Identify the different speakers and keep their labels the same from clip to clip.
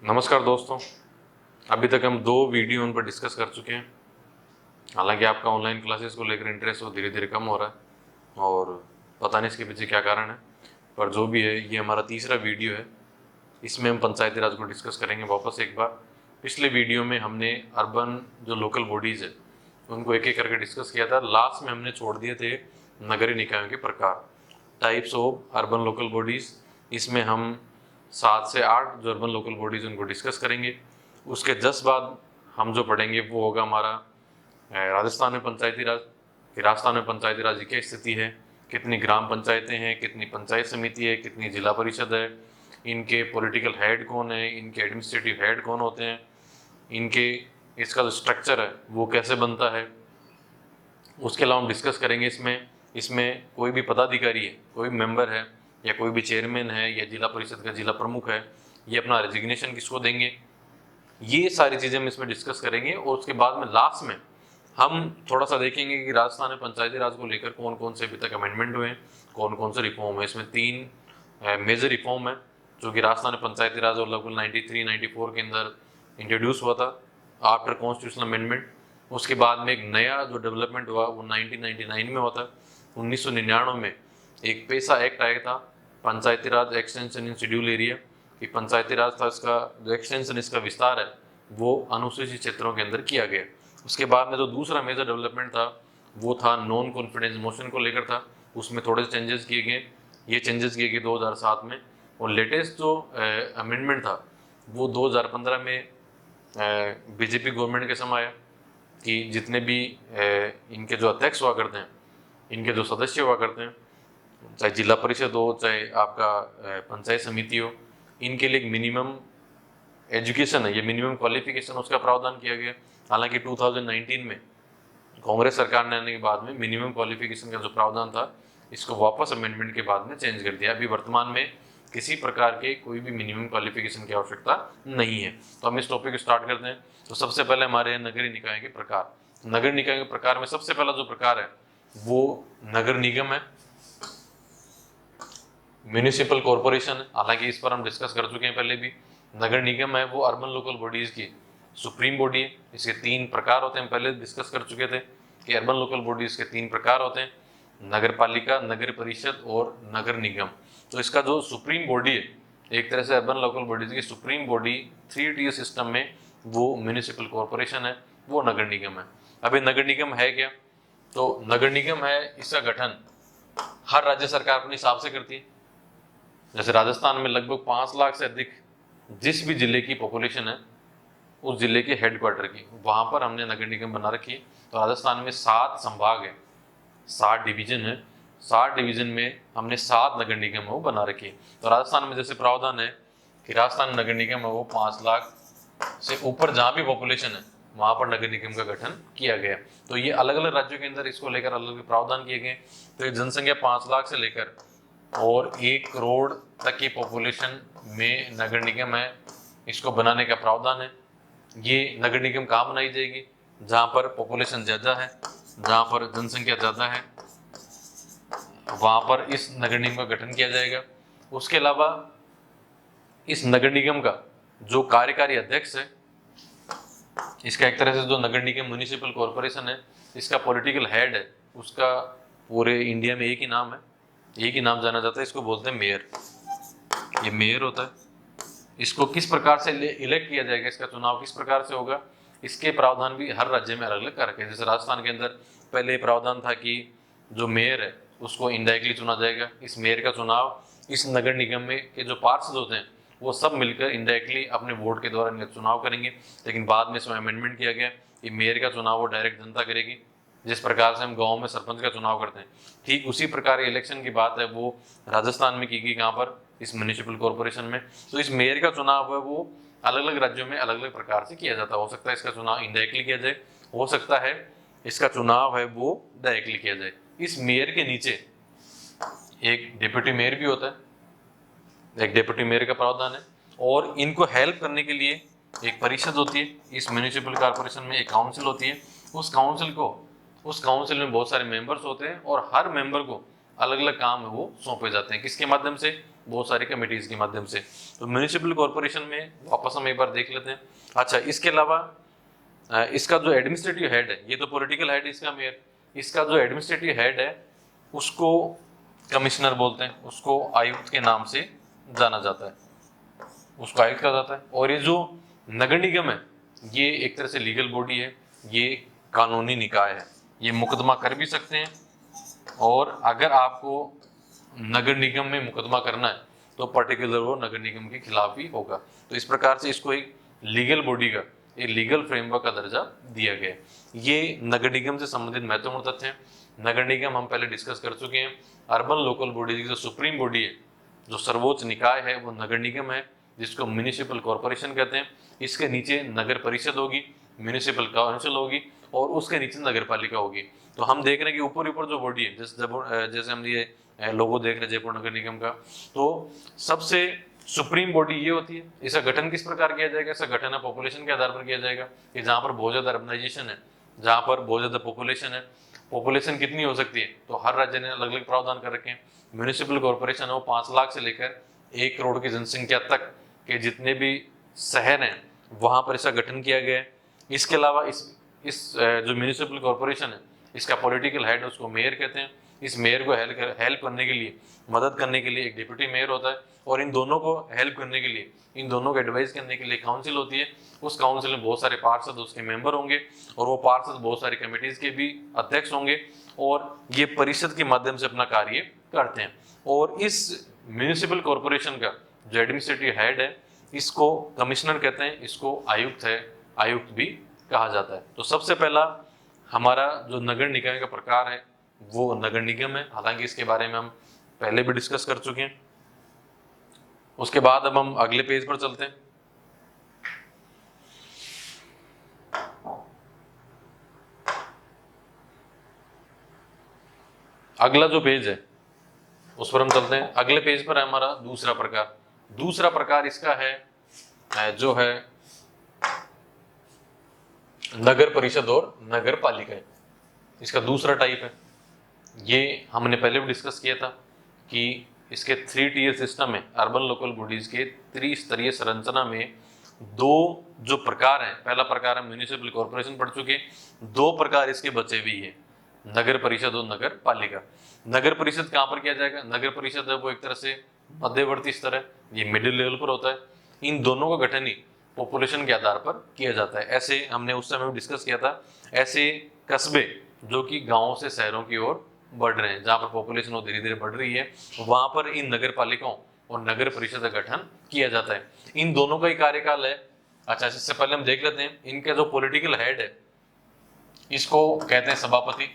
Speaker 1: नमस्कार दोस्तों। अभी तक हम 2 वीडियो उन पर डिस्कस कर चुके हैं। हालांकि आपका ऑनलाइन क्लासेस को लेकर इंटरेस्ट वो धीरे धीरे कम हो रहा है और पता नहीं इसके पीछे क्या कारण है, पर जो भी है ये हमारा तीसरा वीडियो है। इसमें हम पंचायती राज को डिस्कस करेंगे वापस एक बार। पिछले वीडियो में हमने अर्बन जो लोकल बॉडीज़ है उनको एक एक करके डिस्कस किया था। लास्ट में हमने छोड़ दिए थे नगरीय निकायों के प्रकार, types of urban local bodies. इसमें हम 7 से 8 जो अर्बन लोकल बॉडीज़ उनको डिस्कस करेंगे। उसके जस्ट बाद हम जो पढ़ेंगे वो होगा हमारा राजस्थान में पंचायती राज। कि राजस्थान में पंचायती राज की क्या स्थिति है, कितनी ग्राम पंचायतें हैं, कितनी पंचायत समिति है, कितनी जिला परिषद है, इनके पॉलिटिकल हेड कौन है, इनके एडमिनिस्ट्रेटिव हेड कौन होते हैं, इनके इसका जो स्ट्रक्चर है वो कैसे बनता है। उसके अलावा हम डिस्कस करेंगे इसमें कोई भी पदाधिकारी है, कोई भी मेंबर है या कोई भी चेयरमैन है या जिला परिषद का जिला प्रमुख है, ये अपना रेजिग्नेशन किसको देंगे, ये सारी चीज़ें हम इसमें डिस्कस करेंगे। और उसके बाद में लास्ट में हम थोड़ा सा देखेंगे कि राजस्थान में पंचायती राज को लेकर कौन कौन से अभी तक अमेंडमेंट हुए हैं, कौन कौन से रिफॉर्म है। इसमें 3 मेजर रिफॉर्म है जो कि राजस्थान में पंचायती राज और लगभग 93-94 के अंदर इंट्रोड्यूस हुआ था आफ्टर कॉन्स्टिट्यूशनल अमेंडमेंट। उसके बाद में एक नया जो डेवलपमेंट हुआ वो 1999 में होता है। 1999 में एक पैसा एक्ट आया था, पंचायती राज एक्सटेंशन इन शेड्यूल एरिया, कि पंचायती राज था इसका जो एक्सटेंशन, इसका विस्तार है वो अनुसूचित क्षेत्रों के अंदर किया गया। उसके बाद में जो दूसरा मेजर डेवलपमेंट था वो था नॉन कॉन्फिडेंस मोशन को लेकर था। उसमें थोड़े से चेंजेस किए गए, ये चेंजेस किए गए 2007 में। और लेटेस्ट जो अमेंडमेंट था वो 2015 में बीजेपी गवर्नमेंट के समय आया कि जितने भी इनके जो अध्यक्ष हुआ करते हैं, इनके जो सदस्य हुआ करते हैं, चाहे जिला परिषद हो चाहे आपका पंचायत समिति हो, इनके लिए एक मिनिमम एजुकेशन है, ये मिनिमम क्वालिफिकेशन उसका प्रावधान किया गया। हालांकि 2019 में कांग्रेस सरकार ने आने के बाद में मिनिमम क्वालिफिकेशन का जो प्रावधान था इसको वापस अमेंडमेंट के बाद में चेंज कर दिया। अभी वर्तमान में किसी प्रकार के कोई भी मिनिमम क्वालिफिकेशन की आवश्यकता नहीं है। तो हम इस टॉपिक को स्टार्ट करते हैं। तो सबसे पहले हमारे नगरीय निकाय के प्रकार। नगर निकाय के प्रकार में सबसे पहला जो प्रकार है वो नगर निगम है, म्यूनिसिपल कॉरपोरेशन है। हालांकि इस पर हम डिस्कस कर चुके हैं पहले भी। नगर निगम है वो अर्बन लोकल बॉडीज की सुप्रीम बॉडी है। इसके 3 प्रकार होते हैं, पहले डिस्कस कर चुके थे कि अर्बन लोकल बॉडीज के 3 प्रकार होते हैं, नगर पालिका, नगर परिषद और नगर निगम। तो इसका जो सुप्रीम बॉडी है, एक तरह से अर्बन लोकल बॉडीज की सुप्रीम बॉडी 3 टियर सिस्टम में वो म्यूनिसिपल कॉरपोरेशन है, वो नगर निगम है। अभी नगर निगम है क्या? तो नगर निगम है, इसका गठन हर राज्य सरकार अपने हिसाब से करती है। जैसे राजस्थान में लगभग 5 लाख से अधिक जिस भी जिले की पॉपुलेशन है उस जिले के हेडक्वार्टर की, वहां पर हमने नगर निगम बना रखी है। तो राजस्थान में 7 संभाग है, 7 डिवीजन है, 7 डिवीजन में हमने 7 नगर निगम वो बना रखी है। तो राजस्थान में जैसे प्रावधान है कि राजस्थान नगर निगम है वो 5 लाख से ऊपर जहाँ भी पॉपुलेशन है वहां पर नगर निगम का गठन किया गया। तो ये अलग अलग राज्यों के अंदर इसको लेकर अलग अलग प्रावधान किए गए। तो ये जनसंख्या 5 लाख से लेकर और 1 करोड़ तक की पॉपुलेशन में नगर निगम है, इसको बनाने का प्रावधान है। ये नगर निगम कहाँ बनाई जाएगी? जहाँ पर पॉपुलेशन ज़्यादा है, जहाँ पर जनसंख्या ज़्यादा है, वहाँ पर इस नगर निगम का गठन किया जाएगा। उसके अलावा इस नगर निगम का जो कार्यकारी अध्यक्ष है, इसका एक तरह से जो नगर निगम म्यूनिसिपल कॉरपोरेशन है, इसका पॉलिटिकल हेड है, उसका पूरे इंडिया में एक ही नाम है, एक ही नाम जाना जाता है, इसको बोलते हैं मेयर। ये मेयर होता है। इसको किस प्रकार से इलेक्ट किया जाएगा, इसका चुनाव किस प्रकार से होगा, इसके प्रावधान भी हर राज्य में अलग अलग कर रखे हैं। जैसे राजस्थान के अंदर पहले प्रावधान था कि जो मेयर है उसको इनडायरेक्टली चुना जाएगा। इस मेयर का चुनाव इस नगर निगम में के जो पार्षद होते हैं वो सब मिलकर इनडायरेक्टली अपने वोट के द्वारा इनका चुनाव करेंगे। लेकिन बाद में इसमें अमेंडमेंट किया गया कि मेयर का चुनाव वो डायरेक्ट जनता करेगी। जिस प्रकार से हम गाँव में सरपंच का चुनाव करते हैं, ठीक उसी प्रकार इलेक्शन की बात है वो राजस्थान में की गई, कहाँ पर? इस म्यूनिसिपल कॉरपोरेशन में। तो इस मेयर का चुनाव है वो अलग अलग राज्यों में अलग अलग प्रकार से किया जाता है। हो सकता है इसका चुनाव इनडायरेक्टली किया जाए, हो सकता है इसका चुनाव है वो डायरेक्टली किया जाए। इस मेयर के नीचे एक डिप्टी मेयर भी होता है, एक डिप्टी मेयर का प्रावधान है। और इनको हेल्प करने के लिए एक परिषद होती है, इस म्यूनिसिपल कॉरपोरेशन में एक काउंसिल होती है। उस काउंसिल में बहुत सारे मेंबर्स होते हैं और हर मेंबर को अलग अलग काम है वो सौंपे जाते हैं। किसके माध्यम से? बहुत सारी कमिटीज के माध्यम से। तो म्यूनिसिपल कॉर्पोरेशन में वापस हम एक बार देख लेते हैं। अच्छा, इसके अलावा इसका जो एडमिनिस्ट्रेटिव हेड है, ये तो पॉलिटिकल हेड इसका मेयर, इसका जो एडमिनिस्ट्रेटिव हेड है उसको कमिश्नर बोलते हैं, उसको आयुक्त के नाम से जाना जाता है, उसको आयुक्त कहा जाता है। और ये जो नगर निगम है ये एक तरह से लीगल बॉडी है, ये कानूनी निकाय है, ये मुकदमा कर भी सकते हैं। और अगर आपको नगर निगम में मुकदमा करना है तो पर्टिकुलर वो नगर निगम के खिलाफ ही होगा। तो इस प्रकार से इसको एक लीगल बॉडी का, एक लीगल फ्रेमवर्क का दर्जा दिया गया है। ये नगर निगम से संबंधित महत्वपूर्ण तथ्य हैं। नगर निगम हम पहले डिस्कस कर चुके हैं। अर्बन लोकल बॉडी की जो सुप्रीम बॉडी है, जो सर्वोच्च निकाय है, वो नगर निगम है, जिसको म्यूनिसिपल कॉर्पोरेशन कहते हैं। इसके नीचे नगर परिषद होगी, म्यूनिसिपल काउंसिल होगी, और उसके नीचे नगर पालिका होगी। तो हम देख रहे हैं कि ऊपर ऊपर जो बॉडी है, जैसे हम ये लोगो देख रहे हैं जयपुर नगर निगम का, तो सबसे सुप्रीम बॉडी ये होती है। इसका गठन किस प्रकार किया जाएगा? इसका गठन है पॉपुलेशन के आधार पर किया जाएगा, कि जहाँ पर बहुत ज्यादा अर्बनाइजेशन है, जहाँ पर बहुत ज्यादा पॉपुलेशन है। पॉपुलेशन कितनी हो सकती है? तो हर राज्य ने अलग अलग प्रावधान कर रखे हैं। म्यूनिसिपल कॉर्पोरेशन है वो 5 लाख से लेकर 1 करोड़ की जनसंख्या तक के जितने भी शहर हैं वहां पर इसका गठन किया गया है। इसके अलावा इस जो म्यूनिसिपल कॉर्पोरेशन है, इसका पॉलिटिकल हेड उसको मेयर कहते हैं। इस मेयर को हेल्प करने के लिए, मदद करने के लिए एक डिप्टी मेयर होता है, और इन दोनों को हेल्प करने के लिए, इन दोनों को एडवाइस करने के लिए काउंसिल होती है। उस काउंसिल में बहुत सारे पार्षद उसके मेंबर होंगे, और वो पार्षद बहुत सारी कमेटीज के भी अध्यक्ष होंगे, और ये परिषद के माध्यम से अपना कार्य करते हैं। और इस म्यूनिसिपल कॉर्पोरेशन का जो एडमिनिस्ट्रेटिव हेड है, इसको कमिश्नर कहते हैं, इसको आयुक्त है, आयुक्त भी कहा जाता है। तो सबसे पहला हमारा जो नगर निकाय का प्रकार है वो नगर निगम है। हालांकि इसके बारे में हम पहले भी डिस्कस कर चुके हैं। उसके बाद अब हम अगले पेज पर चलते हैं। अगला जो पेज है उस पर हम चलते हैं। अगले पेज पर है हमारा दूसरा प्रकार। दूसरा प्रकार इसका है जो है नगर परिषद और नगर पालिका। इसका दूसरा टाइप है। ये हमने पहले भी डिस्कस किया था कि इसके 3 टियर सिस्टम है, अर्बन लोकल बॉडीज के त्रिस्तरीय संरचना में 2 जो प्रकार हैं, पहला प्रकार हम म्यूनिसिपल कॉर्पोरेशन पढ़ चुके, 2 प्रकार इसके बचे भी है, नगर परिषद और नगर पालिका। नगर परिषद कहाँ पर किया जाएगा? नगर परिषद है वो एक तरह से मध्यवर्ती स्तर है, ये मिडिल लेवल पर होता है। इन दोनों का गठन ही पॉपुलेशन के आधार पर किया जाता है। ऐसे हमने उस समय डिस्कस किया था, ऐसे कस्बे जो कि गांवों से शहरों की ओर बढ़ रहे हैं, जहां पर पॉपुलेशन धीरे धीरे बढ़ रही है, वहां पर इन नगर पालिकाओं और नगर परिषद का गठन किया जाता है। इन दोनों का ही कार्यकाल है। अच्छा, इससे पहले हम देख लेते हैं इनका जो पॉलिटिकल हेड है, इसको कहते हैं सभापति,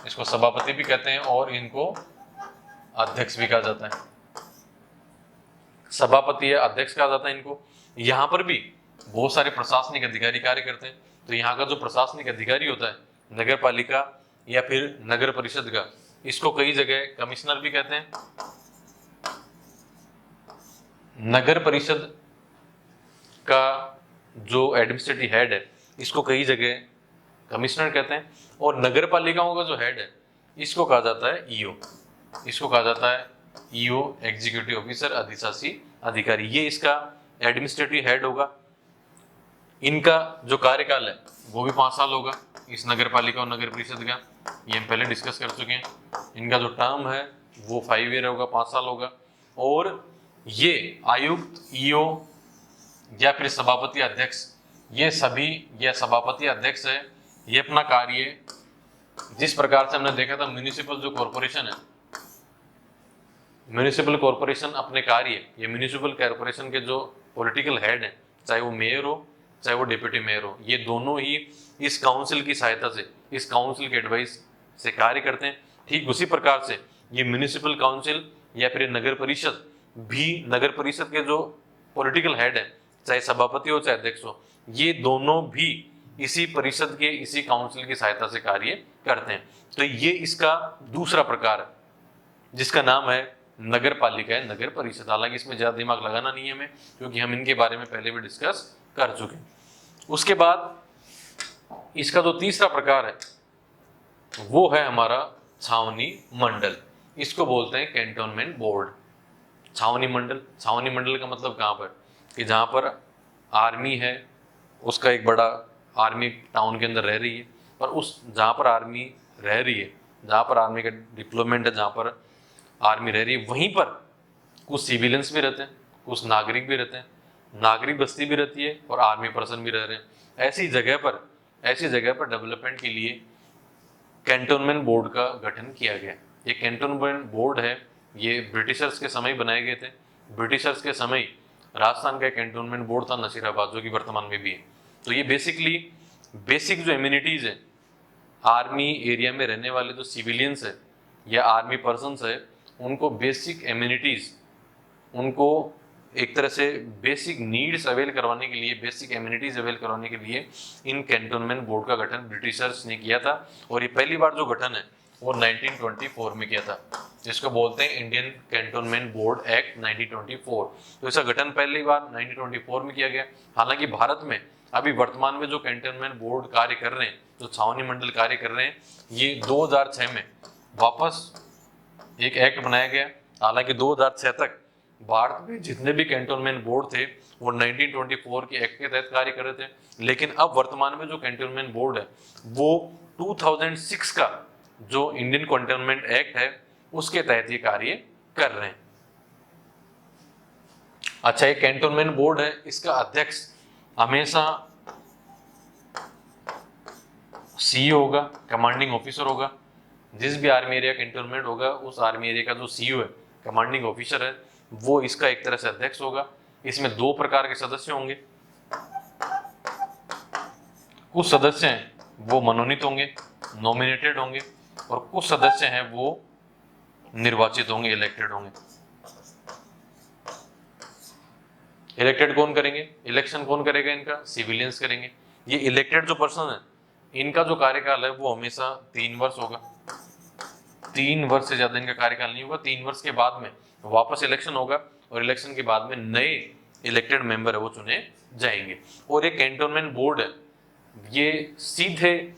Speaker 1: इसको सभापति भी कहते हैं, और इनको अध्यक्ष भी कहा जाता है। सभापति या अध्यक्ष कहा जाता है इनको। यहाँ पर भी बहुत सारे प्रशासनिक अधिकारी कार्य करते हैं। तो यहाँ का जो प्रशासनिक अधिकारी होता है नगर पालिका या फिर नगर परिषद का, इसको कई जगह कमिश्नर भी कहते हैं। नगर परिषद का जो एडमिनिस्ट्रेटिव हेड है इसको कई जगह कमिश्नर कहते हैं, और नगर पालिकाओं का जो हेड है इसको कहा जाता है ईओ। इसको कहा जाता है ईओ, एग्जीक्यूटिव ऑफिसर, अधिशासी अधिकारी। ये इसका एडमिनिस्ट्रेटिव हेड होगा। इनका जो कार्यकाल है वो भी 5 साल होगा, इस नगर पालिका और नगर परिषद का। ये हम पहले डिस्कस कर चुके हैं। इनका जो टर्म है वो 5 ईयर होगा, 5 साल होगा। और ये आयुक्त, ईओ या फिर सभापति अध्यक्ष, ये सभी, यह सभापति अध्यक्ष है, ये अपना कार्य जिस प्रकार से हमने देखा था म्यूनिसिपल जो कॉर्पोरेशन है, म्यूनिसिपल कॉर्पोरेशन अपने कार्य, ये म्यूनिसिपल कॉर्पोरेशन के जो पॉलिटिकल हेड है, चाहे वो मेयर हो चाहे वो डिप्टी मेयर हो, ये दोनों ही इस काउंसिल की सहायता से, इस काउंसिल के एडवाइस से कार्य करते हैं। ठीक उसी प्रकार से ये म्यूनिसिपल काउंसिल या फिर नगर परिषद भी, नगर परिषद के जो पॉलिटिकल हेड है, चाहे सभापति हो चाहे अध्यक्ष हो, ये दोनों भी इसी परिषद के, इसी काउंसिल की सहायता से कार्य करते हैं। तो ये इसका दूसरा प्रकार है जिसका नाम है नगर पालिका है, नगर परिषद। हालांकि इसमें ज्यादा दिमाग लगाना नहीं है हमें, क्योंकि हम इनके बारे में पहले भी डिस्कस कर चुके हैं। उसके बाद इसका जो तीसरा प्रकार है वो है हमारा छावनी मंडल, इसको बोलते हैं कैंटोनमेंट बोर्ड। छावनी मंडल, छावनी मंडल का मतलब कहाँ पर, कि जहाँ पर आर्मी है, उसका एक बड़ा आर्मी टाउन के अंदर रह रही है, और उस जहाँ पर आर्मी रह रही है, जहाँ पर आर्मी का डिप्लोयमेंट है, जहाँ पर आर्मी रह रही है, वहीं पर कुछ सिविलियंस भी रहते हैं, कुछ नागरिक भी रहते हैं, नागरिक बस्ती भी रहती है और आर्मी पर्सन भी रह रहे हैं। ऐसी जगह पर डेवलपमेंट के लिए कैंटोनमेंट बोर्ड का गठन किया गया। ये कैंटोनमेंट बोर्ड है, ये ब्रिटिशर्स के समय बनाए गए थे। ब्रिटिशर्स के समय राजस्थान का कैंटोनमेंट बोर्ड था नसीराबाद, जो कि वर्तमान में भी है। तो ये बेसिक जो इम्यूनिटीज है, आर्मी एरिया में रहने वाले जो सिविलियंस है या आर्मी पर्सन्स है, उनको बेसिक इम्यूनिटीज, उनको एक तरह से बेसिक नीड्स अवेल करवाने के लिए, बेसिक एमिनिटीज अवेल करवाने के लिए इन कैंटोनमेंट बोर्ड का गठन ब्रिटिशर्स ने किया था। और ये पहली बार जो गठन है वो 1924 में किया था, जिसको बोलते हैं इंडियन कैंटोनमेंट बोर्ड एक्ट 1924। तो इसका गठन पहली बार 1924 में किया गया। हालांकि भारत में अभी वर्तमान में जो कैंटोनमेंट बोर्ड कार्य कर रहे हैं, जो छावनी मंडल कार्य कर रहे हैं, ये 2006 में वापस एक एक्ट बनाया गया। हालांकि 2006 तक भारत में जितने भी कैंटोनमेंट बोर्ड थे वो 1924 के एक्ट के तहत कार्य कर रहे थे, लेकिन अब वर्तमान में जो कैंटोनमेंट बोर्ड है वो 2006 का जो इंडियन कैंटोनमेंट एक्ट है उसके तहत ये कार्य कर रहे हैं। अच्छा, ये कैंटोनमेंट बोर्ड है, इसका अध्यक्ष हमेशा सीईओ होगा, कमांडिंग ऑफिसर होगा। जिस भी आर्मी एरिया कैंटोनमेंट होगा, उस आर्मी एरिया का जो सीईओ है, कमांडिंग ऑफिसर है, वो इसका एक तरह से अध्यक्ष होगा। इसमें 2 प्रकार के सदस्य होंगे, कुछ सदस्य हैं वो मनोनीत होंगे, नॉमिनेटेड होंगे, और कुछ सदस्य हैं वो निर्वाचित होंगे, इलेक्टेड होंगे। इलेक्टेड कौन करेंगे, इलेक्शन कौन करेगा इनका, सिविलियंस करेंगे। ये इलेक्टेड जो पर्सन है, इनका जो कार्यकाल है वो हमेशा 3 वर्ष होगा। 3 वर्ष से ज्यादा इनका कार्यकाल नहीं होगा। 3 वर्ष के बाद में वापस इलेक्शन होगा, और इलेक्शन के बाद में नए इलेक्टेड मेंबर है वो चुने जाएंगे। और ये कैंटोनमेंट बोर्ड है, ये सीधे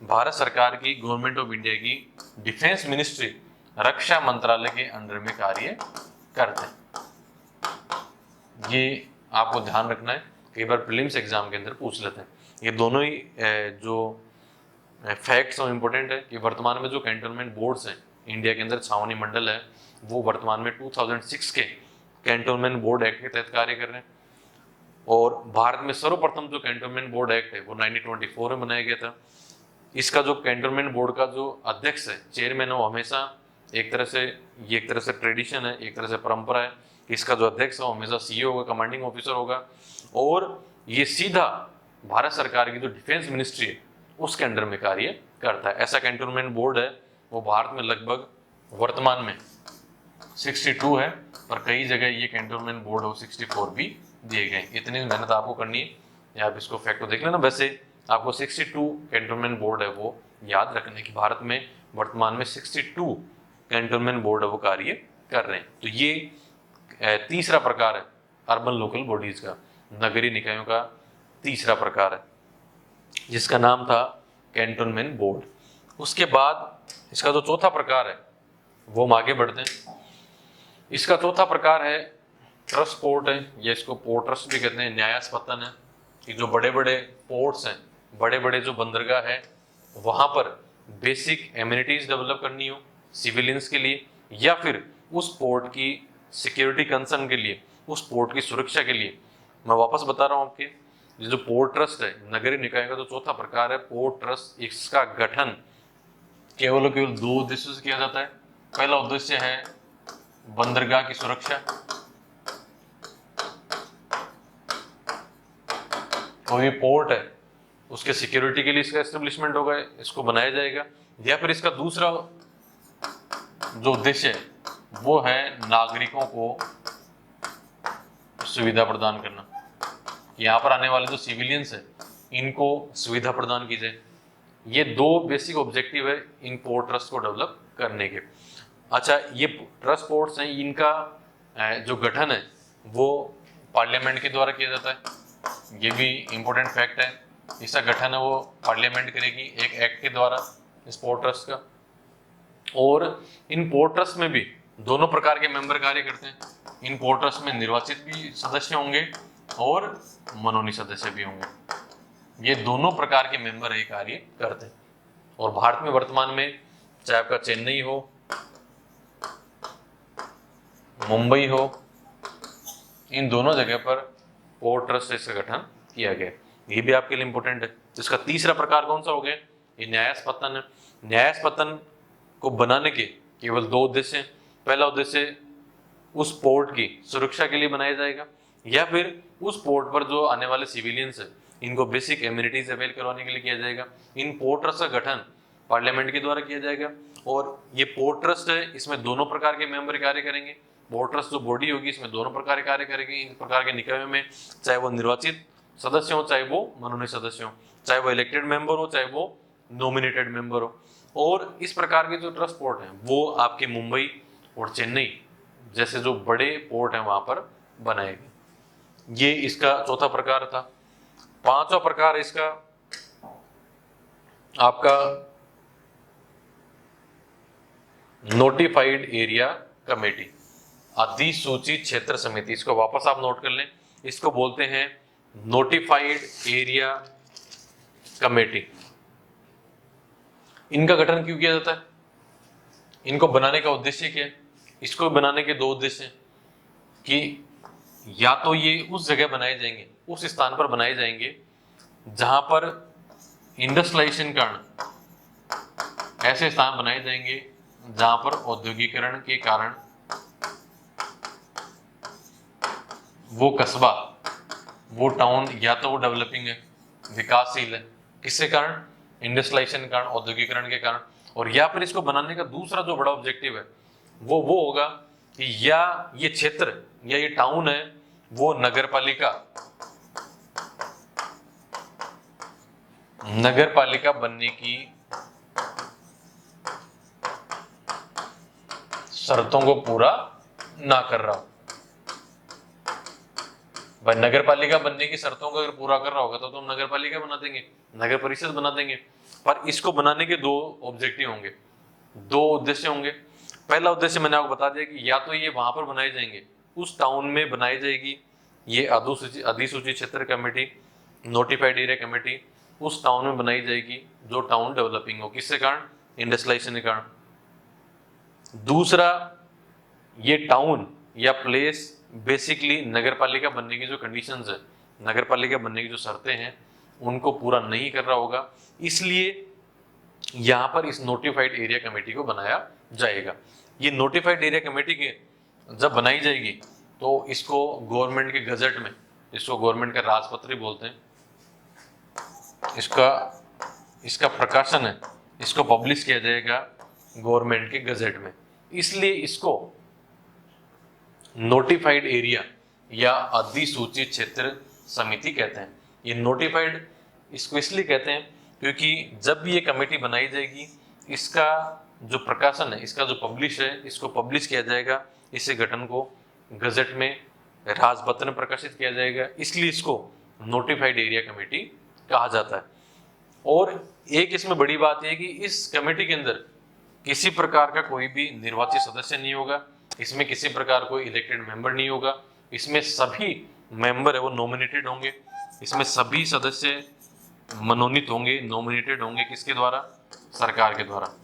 Speaker 1: भारत सरकार की, गवर्नमेंट ऑफ इंडिया की डिफेंस मिनिस्ट्री, रक्षा मंत्रालय के अंडर में कार्य करते हैं। ये आपको ध्यान रखना है, कई बार प्रीलिम्स एग्जाम के अंदर पूछ लेते हैं। ये दोनों ही जो फैक्ट्स और इम्पोर्टेंट है कि वर्तमान में जो कैंटोनमेंट बोर्ड्स हैं इंडिया के अंदर, छावनी मंडल है, वो वर्तमान में 2006 के कैंटोनमेंट बोर्ड एक्ट के तहत कार्य कर रहे हैं। और भारत में सर्वप्रथम जो कैंटोनमेंट बोर्ड एक्ट है वो 1924 में बनाया गया था। इसका जो कैंटोनमेंट बोर्ड का जो अध्यक्ष है, चेयरमैन है, वो हमेशा एक तरह से ट्रेडिशन है, एक तरह से परंपरा है। इसका जो अध्यक्ष है वो हमेशा सीईओ होगा, कमांडिंग ऑफिसर होगा, और ये सीधा भारत सरकार की जो डिफेंस मिनिस्ट्री है उसके अंडर में कार्य करता है। ऐसा कैंटोनमेंट बोर्ड है वो भारत में लगभग वर्तमान में 62 है, पर कई जगह ये कैंटोनमेंट बोर्ड हो 64 भी दिए गए। इतनी मेहनत आपको करनी है, या आप इसको फैक्ट को देख लेना। वैसे आपको 62 कैंटोनमेंट बोर्ड है वो याद रखने की, भारत में वर्तमान में 62 कैंटोनमेंट बोर्ड है वो कार्य कर रहे हैं। तो ये तीसरा प्रकार है अर्बन लोकल बॉडीज का, नगरीय निकायों का तीसरा प्रकार है, जिसका नाम था कैंटोनमेंट बोर्ड। उसके बाद इसका जो चौथा प्रकार है वो हम आगे बढ़ते हैं। इसका चौथा प्रकार है ट्रस्ट पोर्ट है, या इसको पोर्ट ट्रस्ट भी कहते हैं, न्यायास्पतन है। कि जो बड़े बड़े पोर्ट्स हैं, बड़े बड़े जो बंदरगाह है, वहाँ पर बेसिक एमिनिटीज डेवलप करनी हो सिविलियंस के लिए, या फिर उस पोर्ट की सिक्योरिटी कंसर्न के लिए, उस पोर्ट की सुरक्षा के लिए। मैं वापस बता रहा हूँ आपके, जो पोर्ट ट्रस्ट है, नगरीय निकाय का जो चौथा प्रकार है पोर्ट ट्रस्ट, इसका गठन केवल और केवल 2 उद्देश्यों से किया जाता है। पहला उद्देश्य है बंदरगाह की सुरक्षा, कोई भी पोर्ट है उसके सिक्योरिटी के लिए इसका एस्टेब्लिशमेंट होगा, इसको बनाया जाएगा। या फिर इसका दूसरा जो उद्देश्य है वो है नागरिकों को सुविधा प्रदान करना, यहाँ पर आने वाले जो सिविलियंस है इनको सुविधा प्रदान की जाए। ये 2 बेसिक ऑब्जेक्टिव है इन पोर्ट ट्रस्ट को डेवलप करने के। अच्छा, ये ट्रस्ट पोर्ट्स हैं, इनका जो गठन है वो पार्लियामेंट के द्वारा किया जाता है। ये भी इम्पोर्टेंट फैक्ट है, इसका गठन है वो पार्लियामेंट करेगी एक एक्ट के द्वारा इस पोर्ट ट्रस्ट का। और इन पोर्ट ट्रस्ट में भी दोनों प्रकार के मेंबर कार्य करते हैं। इन पोर्ट ट्रस्ट में निर्वाचित भी सदस्य होंगे और मनोनीत सदस्य भी होंगे। ये दोनों प्रकार के मेंबर ये कार्य करते हैं। और भारत में वर्तमान में चाहे आपका चेन्नई हो, मुंबई हो, इन दोनों जगह पर पोर्ट ट्रस्ट इसका गठन किया गया। ये भी आपके लिए इंपॉर्टेंट है। इसका तीसरा प्रकार कौन सा हो गया? ये न्यायास्पदन है। न्यायास्पदन को बनाने के केवल दो उद्देश्य हैं। पहला उद्देश्य उस पोर्ट की सुरक्षा के लिए बनाया जाएगा, या फिर उस पोर्ट पर जो आने वाले सिविलियंस है इनको बेसिक एम्यूनिटीज अवेल करवाने के लिए किया जाएगा। इन पोर्ट ट्रस्ट का गठन पार्लियामेंट के द्वारा किया जाएगा। और ये पोर्ट ट्रस्ट है, इसमें दोनों प्रकार के मेंबर कार्य करेंगे। पोर्ट ट्रस्ट जो बॉडी होगी इसमें दोनों प्रकार के कार्य करेंगे। इन प्रकार के निकायों में चाहे वो निर्वाचित सदस्य हो, चाहे वो मनोनीत सदस्य हो, चाहे वो इलेक्टेड मेंबर हो, चाहे वो नॉमिनेटेड मेंबर हो। और इस प्रकार के जो ट्रस्ट पोर्ट हैं वो आपके मुंबई और चेन्नई जैसे जो बड़े पोर्ट हैं वहां पर बनाए गए। ये इसका चौथा प्रकार था। पांचवा प्रकार इसका आपका नोटिफाइड एरिया कमेटी, अधिसूचित क्षेत्र समिति। इसको वापस आप नोट कर लें, इसको बोलते हैं नोटिफाइड एरिया कमेटी। इनका गठन क्यों किया जाता है? इनको बनाने का उद्देश्य क्या है? इसको बनाने के दो उद्देश्य हैं कि या तो ये उस जगह बनाए जाएंगे, उस स्थान पर बनाए जाएंगे जहां पर इंडस्ट्रियलाइजेशन कारण ऐसे स्थान बनाए जाएंगे जहां पर औद्योगिकरण के कारण वो कस्बा, वो टाउन या तो वो डेवलपिंग है, विकासशील है, किसके कारण? इंडस्ट्रियलाइजेशन के कारण, औद्योगिकरण के कारण। और या फिर इसको बनाने का दूसरा जो बड़ा ऑब्जेक्टिव है वो होगा कि या ये क्षेत्र या ये टाउन है वो नगरपालिका बनने की शर्तों को पूरा ना कर रहा हो। भाई नगरपालिका बनने की शर्तों को अगर पूरा कर रहा होगा तो हम नगरपालिका बना देंगे, नगर परिषद बना देंगे। पर इसको बनाने के दो ऑब्जेक्टिव होंगे, दो उद्देश्य होंगे। पहला उद्देश्य मैंने आपको बता दिया कि या तो ये वहां पर बनाए जाएंगे, उस टाउन में बनाई जाएगी ये अधिसूचित क्षेत्र कमेटी, नोटिफाइड एरिया कमेटी उस टाउन में बनाई जाएगी जो टाउन डेवलपिंग हो, किसके कारण? इंडस्ट्रियलाइजेशन के कारण। दूसरा, ये टाउन या प्लेस बेसिकली नगरपालिका बनने की जो कंडीशंस है, नगरपालिका बनने की जो शर्तें हैं उनको पूरा नहीं कर रहा होगा, इसलिए यहां पर इस नोटिफाइड एरिया कमेटी को बनाया जाएगा। ये नोटिफाइड एरिया कमेटी के जब बनाई जाएगी तो इसको गवर्नमेंट के गजट में, इसको गवर्नमेंट का राजपत्र बोलते हैं, इसका प्रकाशन है, इसको पब्लिश किया जाएगा गवर्नमेंट के गजट में। इसलिए इसको नोटिफाइड एरिया या अधिसूचित क्षेत्र समिति कहते हैं। ये नोटिफाइड इसको इसलिए कहते हैं क्योंकि जब भी ये कमेटी बनाई जाएगी इसका जो प्रकाशन है, इसका जो पब्लिश है, इसको पब्लिश किया जाएगा, इस गठन को गजट में राजपत्र में प्रकाशित किया जाएगा, इसलिए इसको नोटिफाइड एरिया कमेटी कहा जाता है। और एक इसमें बड़ी बात यह है कि इस कमेटी के अंदर किसी प्रकार का कोई भी निर्वाचित सदस्य नहीं होगा, इसमें किसी प्रकार कोई इलेक्टेड मेंबर नहीं होगा, इसमें सभी मेंबर है वो नॉमिनेटेड होंगे, इसमें सभी सदस्य मनोनीत होंगे, नॉमिनेटेड होंगे, किसके द्वारा? सरकार के द्वारा।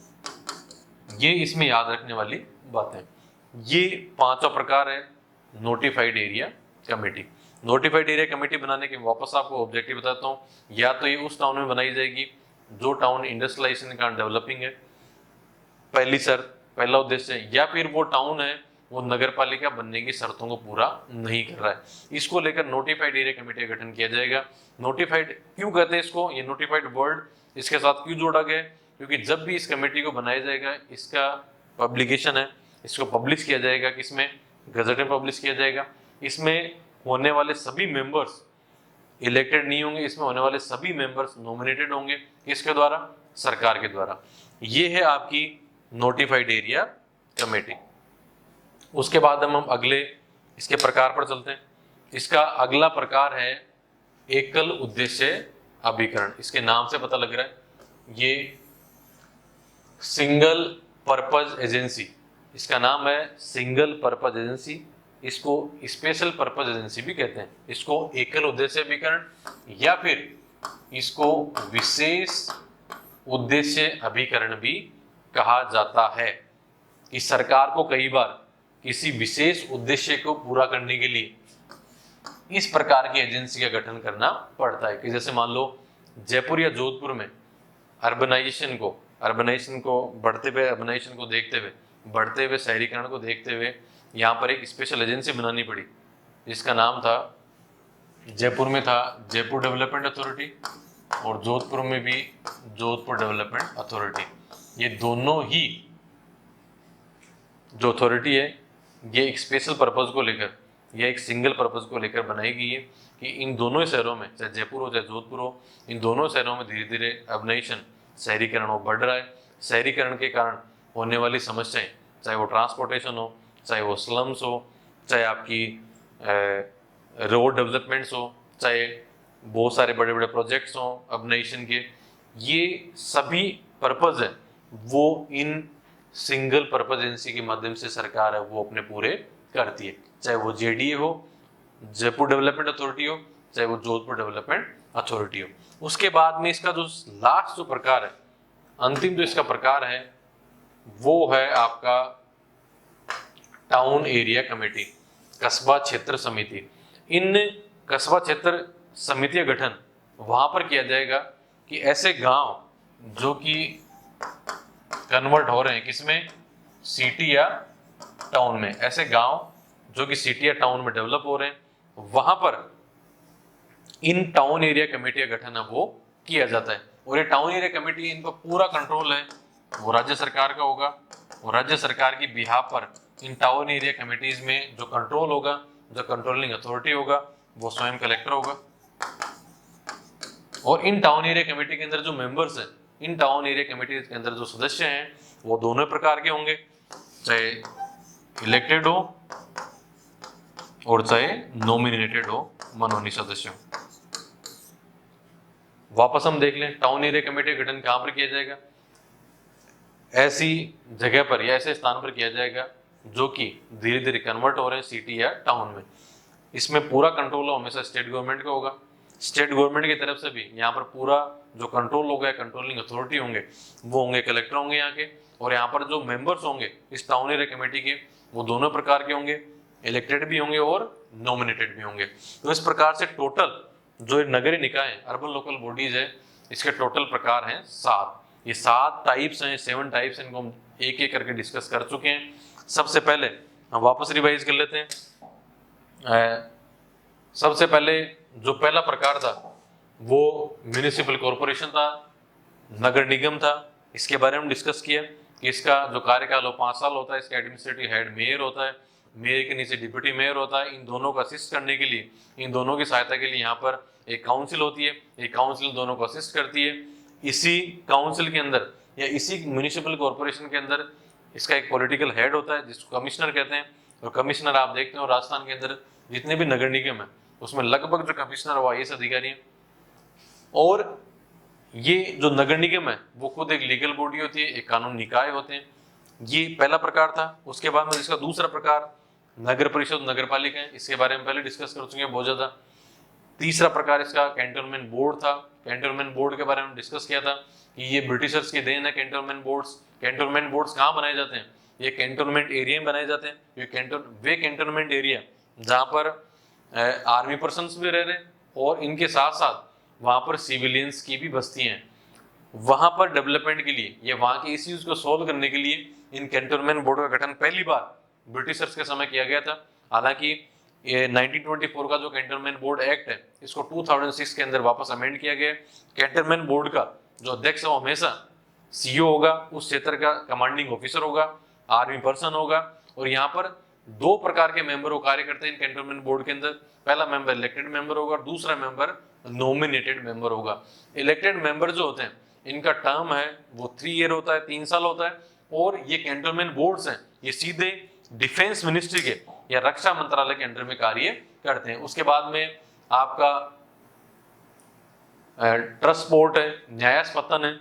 Speaker 1: ये इसमें याद रखने वाली बात है। ये पांचवा प्रकार है notified area committee. Notified area committee बनाने के वापस आपको ऑब्जेक्टिव बताता हूँ। या तो ये उस टाउन में बनाई जाएगी जो टाउन इंडस्ट्रियलाइजेशन का डेवलपिंग है, पहला उद्देश्य, या फिर वो टाउन है वो नगरपालिका बनने की शर्तों को पूरा नहीं कर रहा है। इसको लेकर नोटिफाइड एरिया कमेटी का गठन किया जाएगा। नोटिफाइड क्यों कहते हैं इसको? ये नोटिफाइड वर्ड इसके साथ क्यों जोड़ा गया? क्योंकि जब भी इस कमेटी को बनाया जाएगा इसका पब्लिकेशन है, इसको पब्लिश किया जाएगा, किसमें? गजट में पब्लिश किया जाएगा। इसमें होने वाले सभी मेंबर्स इलेक्टेड नहीं होंगे, इसमें होने वाले सभी मेंबर्स नॉमिनेटेड होंगे, किसके द्वारा? सरकार के द्वारा। ये है आपकी नोटिफाइड एरिया कमेटी। उसके बाद हम अगले इसके प्रकार पर चलते हैं। इसका अगला प्रकार है एकल उद्देश्य अभिकरण। इसके नाम से पता लग रहा है ये सिंगल पर्पज एजेंसी, इसका नाम है सिंगल पर्पज एजेंसी, इसको स्पेशल पर्पज एजेंसी भी कहते हैं, इसको एकल उद्देश्य अभिकरण या फिर इसको विशेष उद्देश्य अभिकरण भी कहा जाता है। कि सरकार को कई बार किसी विशेष उद्देश्य को पूरा करने के लिए इस प्रकार की एजेंसी का गठन करना पड़ता है। कि जैसे मान लो जयपुर या जोधपुर में अर्बनाइजेशन को बढ़ते हुए अर्बनाइजेशन को देखते हुए, बढ़ते हुए शहरीकरण को देखते हुए यहाँ पर एक स्पेशल एजेंसी बनानी पड़ी, जिसका नाम था, जयपुर में था जयपुर डेवलपमेंट अथॉरिटी और जोधपुर में भी जोधपुर डेवलपमेंट अथॉरिटी। ये दोनों ही जो अथॉरिटी है ये एक स्पेशल पर्पज को लेकर या एक सिंगल पर्पज को लेकर बनाई गई है कि इन दोनों शहरों में, चाहे जयपुर हो चाहे जोधपुर हो, इन दोनों शहरों में धीरे धीरे अर्बनाइजेशन, शहरीकरण वो बढ़ रहा है। शहरीकरण के कारण होने वाली समस्याएं, चाहे वो ट्रांसपोर्टेशन हो, चाहे वो स्लम्स हो, चाहे आपकी रोड डेवलपमेंट्स हो, चाहे बहुत सारे बड़े बड़े प्रोजेक्ट्स हों अर्बनाइजेशन के, ये सभी पर्पज है वो इन सिंगल पर्पज एजेंसी के माध्यम से सरकार है वो अपने पूरे करती है। चाहे वो जेडीए हो, जयपुर डेवलपमेंट अथॉरिटी हो, चाहे वो जोधपुर डेवलपमेंट अथॉरिटी हो। उसके बाद में इसका जो लास्ट जो प्रकार है, अंतिम जो इसका प्रकार है वो है आपका टाउन एरिया कमेटी, कस्बा क्षेत्र समिति। इन कस्बा क्षेत्र समिति का गठन वहां पर किया जाएगा कि ऐसे गांव जो कि कन्वर्ट हो रहे हैं किसमें, सिटी या टाउन में, ऐसे गांव जो कि सिटी या टाउन में डेवलप हो रहे हैं, वहां पर इन टाउन एरिया कमेटी का गठन है वो किया जाता है। और ये टाउन एरिया कमेटी, इनका पूरा कंट्रोल है वो राज्य सरकार का होगा, और राज्य सरकार की बिहाफ पर इन टाउन एरिया कमेटीज में जो कंट्रोल होगा, जो कंट्रोलिंग अथॉरिटी होगा वो स्वयं कलेक्टर होगा। और इन टाउन एरिया कमेटी के अंदर जो मेंबर्स हैं, इन टाउन एरिया कमेटी के अंदर जो सदस्य हैं वो दोनों प्रकार के होंगे, चाहे इलेक्टेड हो और चाहे नॉमिनेटेड हो, मनोनीत सदस्य हो। वापस हम देख लें, टाउन एरिया कमेटी का गठन कहां पर किया जाएगा, ऐसी जगह पर या ऐसे स्थान पर किया जाएगा जो कि धीरे धीरे कन्वर्ट हो रहे हैं सिटी या टाउन में। इसमें पूरा कंट्रोल हमेशा स्टेट गवर्नमेंट का होगा। स्टेट गवर्नमेंट की तरफ से भी यहाँ पर पूरा जो कंट्रोल होगा, कंट्रोलिंग अथॉरिटी होंगे वो होंगे कलेक्टर होंगे यहाँ के। और यहाँ पर जो मेंबर्स होंगे इस टाउन एरिया कमेटी के वो दोनों प्रकार के होंगे, इलेक्टेड भी होंगे और नॉमिनेटेड भी होंगे। तो इस प्रकार से टोटल जो नगरीय निकाय अर्बन लोकल बॉडीज है, इसके टोटल प्रकार हैं 7। ये 7 टाइप्स हैं, 7 टाइप्स, इनको हम एक एक करके डिस्कस कर चुके हैं। सबसे पहले हम वापस रिवाइज कर लेते हैं। सबसे पहले जो पहला प्रकार था वो म्यूनिसिपल कॉरपोरेशन था, नगर निगम था। इसके बारे में डिस्कस किया कि इसका जो कार्यकाल हो 5 साल होता है, इसका एडमिनिस्ट्रेटिव हेड मेयर होता है, मेयर के नीचे डिप्टी मेयर होता है। इन दोनों को असिस्ट करने के लिए, इन दोनों की सहायता के लिए यहाँ पर एक काउंसिल होती है, एक काउंसिल दोनों को असिस्ट करती है। इसी काउंसिल के अंदर या इसी म्यूनिसिपल कॉरपोरेशन के अंदर इसका एक पॉलिटिकल हेड होता है जिसको कमिश्नर कहते हैं। और कमिश्नर आप देखते हो राजस्थान के अंदर जितने भी नगर निगम है उसमें लगभग जो कमिश्नर वो आईएएस अधिकारी है। और ये जो नगर निगम है वो खुद एक लीगल बॉडी होती है, एक कानूनी निकाय होते हैं। ये पहला प्रकार था। उसके बाद में इसका दूसरा प्रकार नगर परिषद, नगर पालिका है। इसके बारे में पहले डिस्कस कर चुके हैं बहुत ज्यादा। तीसरा प्रकार इसका कैंटोनमेंट बोर्ड था। कैंटोनमेंट बोर्ड के बारे में डिस्कस किया था कि ये ब्रिटिशर्स की देन है कैंटोनमेंट बोर्ड्स। कैंटोनमेंट बोर्ड्स कहाँ बनाए जाते हैं, ये कैंटोनमेंट एरिया में बनाए जाते हैं। ये वे कैंटोनमेंट एरिया जहाँ पर आर्मी पर्सन भी रह रहे हैं और इनके साथ साथ वहां पर सिविलियंस की भी बस्ती हैं। वहां पर डेवलपमेंट के लिए या वहां के इश्यूज को सॉल्व करने के लिए इन कैंटोनमेंट बोर्ड का गठन पहली बार ब्रिटिशर्स के समय किया गया था। हालांकि ये 1924 का जो कैंटोनमेंट बोर्ड एक्ट है इसको 2006 के अंदर वापस अमेंड किया गया। कैंटोनमेंट बोर्ड का जो अध्यक्ष है वो हमेशा सीईओ होगा, उस क्षेत्र का कमांडिंग ऑफिसर होगा, आर्मी पर्सन होगा। और यहाँ पर 2 प्रकार के मेंबर वो कार्य करते हैं इन कैंटोनमेंट बोर्ड के अंदर। पहला मेंबर इलेक्टेड मेंबर होगा और दूसरा मेंबर नॉमिनेटेड मेंबर होगा। इलेक्टेड मेंबर जो होते हैं इनका टर्म है वो 3 ईयर होता है, 3 साल होता है। और ये कैंटोनमेंट बोर्ड्स हैं ये सीधे डिफेंस मिनिस्ट्री के या रक्षा मंत्रालय के अंडर में कार्य करते हैं। उसके बाद में आपका ट्रस्ट बोर्ड है, न्यायास पतन है,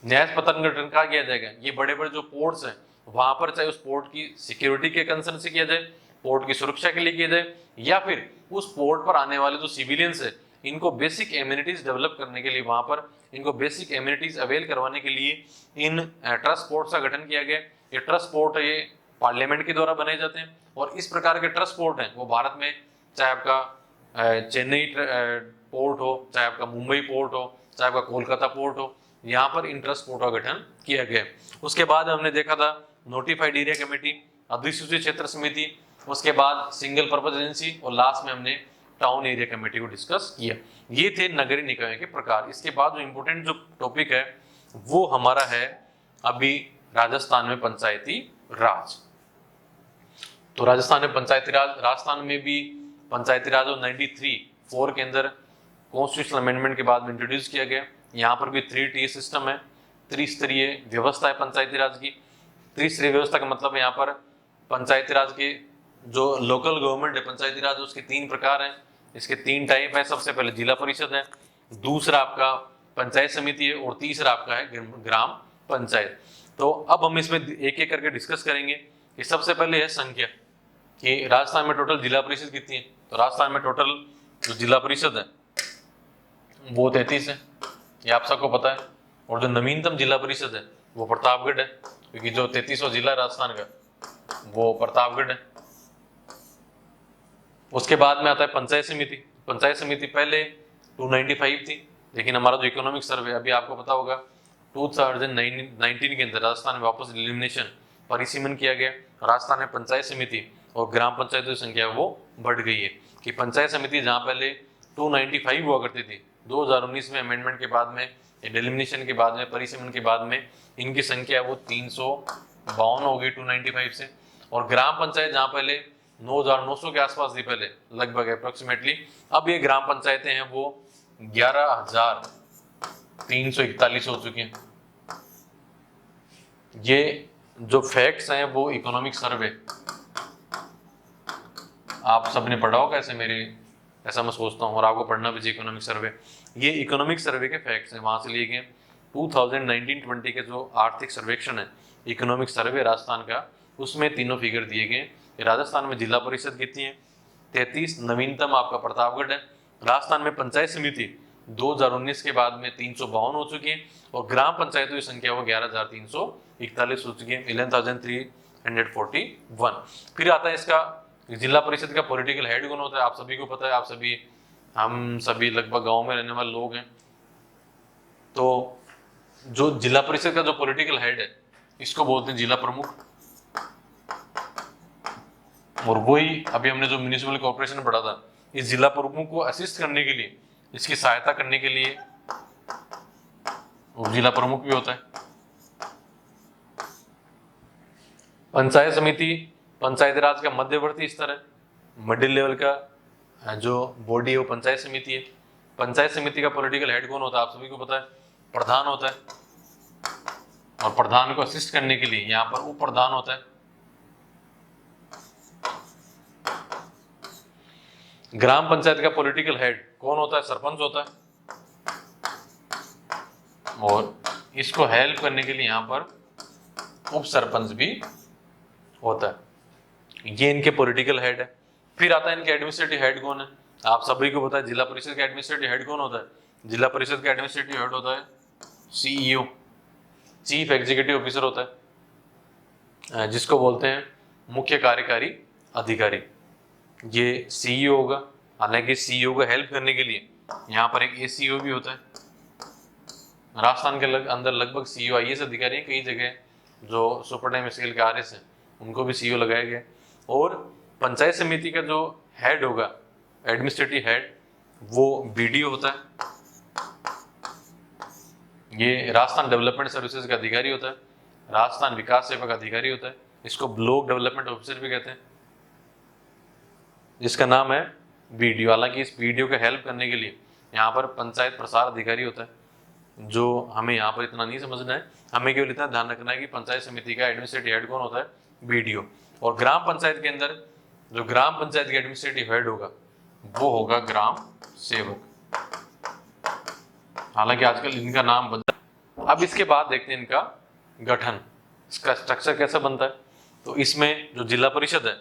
Speaker 1: न्यास पतन का गठन कहाँ किया जाएगा, ये बड़े बड़े जो पोर्ट्स हैं वहां पर, चाहे उस पोर्ट की सिक्योरिटी के कंसर्न से किया जाए, पोर्ट की सुरक्षा के लिए किया जाए, या फिर उस पोर्ट पर आने वाले जो सिविलियंस है इनको बेसिक एम्यूनिटीज डेवलप करने के लिए, वहां पर इनको बेसिक एम्यूनिटीज अवेल करवाने के लिए इन ट्रस्ट पोर्ट्स का गठन किया गया। ये ट्रस्ट पोर्ट ये पार्लियामेंट के द्वारा बनाए जाते हैं, और इस प्रकार के ट्रस्ट पोर्ट हैं वो भारत में, चाहे आपका चेन्नई पोर्ट हो, चाहे आपका मुंबई पोर्ट हो, चाहे आपका कोलकाता पोर्ट हो, यहाँ पर इन ट्रस्ट पोर्ट का गठन किया गया। उसके बाद हमने देखा था नोटिफाइड एरिया कमेटी, अधिसूचित क्षेत्र समिति, उसके बाद सिंगल पर्पज एजेंसी, और लास्ट में हमने टाउन एरिया कमेटी को डिस्कस किया। ये थे नगरीय निकायों के प्रकार। इसके बाद जो इंपोर्टेंट जो टॉपिक है वो हमारा है अभी राजस्थान में पंचायती राज। तो राजस्थान में पंचायती राज, राजस्थान में भी पंचायती राज 93 के अंदर कॉन्स्टिट्यूशनल अमेंडमेंट के बाद में इंट्रोड्यूस किया गया। यहाँ पर भी 3 सिस्टम है, त्रिस्तरीय व्यवस्था है पंचायती राज की। त्रिस्तरीय व्यवस्था का मतलब है यहाँ पर पंचायती राज के जो लोकल गवर्नमेंट है पंचायती राज, उसके 3 प्रकार हैं, इसके 3 टाइप है। सबसे पहले जिला परिषद है, दूसरा आपका पंचायत समिति है, और तीसरा आपका है ग्राम पंचायत। तो अब हम इसमें एक एक करके डिस्कस करेंगे कि सबसे पहले है संख्या, कि राजस्थान में टोटल जिला परिषद कितनी है। तो राजस्थान में टोटल जो जिला परिषद है वो 33 है, ये आप सबको पता है। और जो नवीनतम जिला परिषद है वो प्रतापगढ़ है, क्योंकि जो 33वां जिला राजस्थान का वो प्रतापगढ़ है। उसके बाद में आता है पंचायत समिति। पंचायत समिति पहले 295 थी, लेकिन हमारा जो इकोनॉमिक सर्वे अभी आपको पता होगा 2019 के अंदर राजस्थान में वापस एलिमिनेशन परिसीमन किया गया। राजस्थान में पंचायत समिति और ग्राम पंचायतों की संख्या वो बढ़ गई है, कि पंचायत समिति जहाँ पहले 295 हुआ करती थी, 2019 में अमेंडमेंट के बाद में, एलिमिनेशन के बाद में, परिसीमन के बाद में इनकी संख्या वो 352 हो गई 295 से। और ग्राम पंचायत जहाँ पहले 9,900 के आसपास थी पहले लगभग अप्रोक्सीमेटली, अब ये ग्राम पंचायतें हैं वो 11,341 हो चुकी हैं। ये जो फैक्ट्स हैं वो इकोनॉमिक सर्वे आप सबने पढ़ा होगा ऐसे, मेरे ऐसा मैं सोचता हूँ, और आपको पढ़ना भी चाहिए इकोनॉमिक सर्वे। ये इकोनॉमिक सर्वे के फैक्ट्स हैं, वहां से लिए गए 2019-20 के जो आर्थिक सर्वेक्षण है इकोनॉमिक सर्वे राजस्थान का, उसमें तीनों फिगर दिए गए। राजस्थान में जिला परिषद कितनी है 33, नवीनतम आपका प्रतापगढ़ है। राजस्थान में पंचायत समिति 2019 के बाद में 352 हो चुकी है, और ग्राम पंचायतों की संख्या वो 11,341 हो चुकी है, 11,341। फिर आता है इसका जिला परिषद का पॉलिटिकल हेड कौन होता है, आप सभी को पता है, आप सभी, हम सभी लगभग गांव में रहने वाले लोग हैं। तो जो जिला परिषद का जो पॉलिटिकल हेड है इसको बोलते हैं जिला प्रमुख। और वही अभी हमने जो म्युनिसिपल कॉर्पोरेशन पढ़ा था, इस जिला प्रमुख को असिस्ट करने के लिए, इसकी सहायता करने के लिए जिला प्रमुख भी होता है। पंचायत समिति पंचायती राज का मध्यवर्ती स्तर है, मिडिल लेवल का जो बॉडी है वो पंचायत समिति है। पंचायत समिति का पॉलिटिकल हेड कौन होता है, आप सभी को पता है, प्रधान होता है। और प्रधान को असिस्ट करने के लिए यहाँ पर उप प्रधान होता है। ग्राम पंचायत का पॉलिटिकल हेड कौन होता है, सरपंच होता है। और इसको हेल्प करने के लिए यहाँ पर उप सरपंच भी होता है। ये इनके पॉलिटिकल हेड है। फिर आता है इनके एडमिनिस्ट्रेटिव हेड कौन है, आप सभी को पता है जिला परिषद का एडमिनिस्ट्रेटिव हेड कौन होता है। जिला परिषद का एडमिनिस्ट्रेटिव हेड होता है सीईओ, चीफ एग्जीक्यूटिव ऑफिसर होता है, जिसको बोलते हैं मुख्य कार्यकारी अधिकारी। ये सीईओ होगा। हालांकि सीईओ को हेल्प करने के लिए यहाँ पर एक एसीईओ भी होता है। राजस्थान के अंदर लगभग सीईओ आईएएस अधिकारी हैं, कई जगह जो सुपरटेम स्केल के आरएस हैं उनको भी सीईओ लगाया गया। और पंचायत समिति का जो हेड होगा, एडमिनिस्ट्रेटिव हेड, वो बीडीओ होता है। ये राजस्थान डेवलपमेंट सर्विसेज का अधिकारी होता है, राजस्थान विकास सेवा का अधिकारी होता है। इसको ब्लॉक डेवलपमेंट ऑफिसर भी कहते हैं, जिसका नाम है बीडीओ। हालांकि इस बीडीओ को हेल्प करने के लिए यहाँ पर पंचायत प्रसार अधिकारी होता है, जो हमें यहाँ पर इतना नहीं समझना है। हमें केवल इतना ध्यान रखना है कि पंचायत समिति का एडमिनिस्ट्रेटिव हेड कौन होता है, बीडीओ। और ग्राम पंचायत के अंदर जो ग्राम पंचायत का एडमिनिस्ट्रेटिव हेड होगा वो होगा ग्राम सेवक। हालांकि आजकल इनका नाम बदल, अब इसके बाद देखते हैं इनका गठन, इसका स्ट्रक्चर कैसा बनता है। तो इसमें जो जिला परिषद है,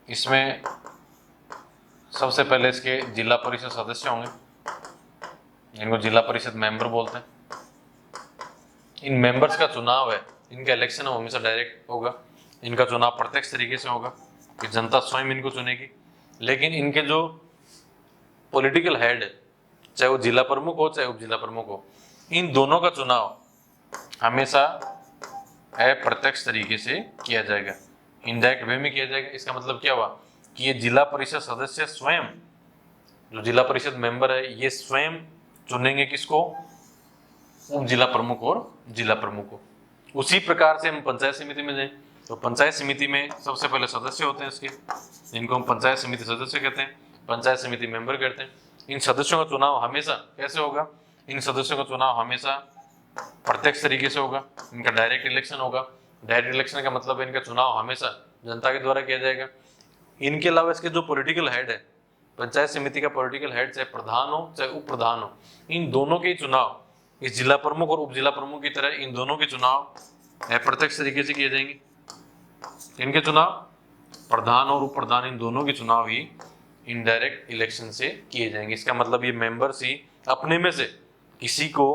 Speaker 1: इसमें सबसे पहले इसके जिला परिषद सदस्य होंगे, इनको जिला परिषद मेंबर बोलते हैं। इन मेंबर्स का चुनाव है, इनका इलेक्शन हमेशा डायरेक्ट होगा, इनका चुनाव प्रत्यक्ष तरीके से होगा कि जनता स्वयं इनको चुनेगी। लेकिन इनके जो पॉलिटिकल हेड है, चाहे वो जिला प्रमुख हो चाहे उप जिला प्रमुख हो, इन दोनों का चुनाव हमेशा अप्रत्यक्ष तरीके से किया जाएगा, इनडायरेक्ट वे में किया जाएगा। इसका मतलब क्या हुआ कि ये जिला परिषद सदस्य स्वयं, जो जिला परिषद मेंबर है, ये स्वयं चुनेंगे किसको, उप जिला प्रमुख और जिला प्रमुख को। उसी प्रकार से हम पंचायत समिति में जाएं तो पंचायत समिति में सबसे पहले सदस्य होते हैं इसके, जिनको हम पंचायत समिति सदस्य कहते हैं, पंचायत समिति मेंबर कहते हैं। इन सदस्यों का चुनाव हमेशा कैसे होगा, इन सदस्यों का चुनाव हमेशा प्रत्यक्ष तरीके से होगा, इनका डायरेक्ट इलेक्शन होगा। डायरेक्ट इलेक्शन का मतलब है इनका चुनाव हमेशा जनता के द्वारा किया जाएगा। इनके अलावा इसके जो पॉलिटिकल हेड है, पंचायत समिति का पॉलिटिकल हेड, चाहे प्रधान हो चाहे उप प्रधान हो, इन दोनों के चुनाव इस जिला प्रमुख और उप जिला प्रमुख की तरह इन दोनों के चुनाव अप्रत्यक्ष तरीके से किए जाएंगे। इनके चुनाव प्रधान और उप प्रधान, इन दोनों के चुनाव ही इनडायरेक्ट इलेक्शन से किए जाएंगे। इसका मतलब ये मेंबर्स ही अपने में से किसी को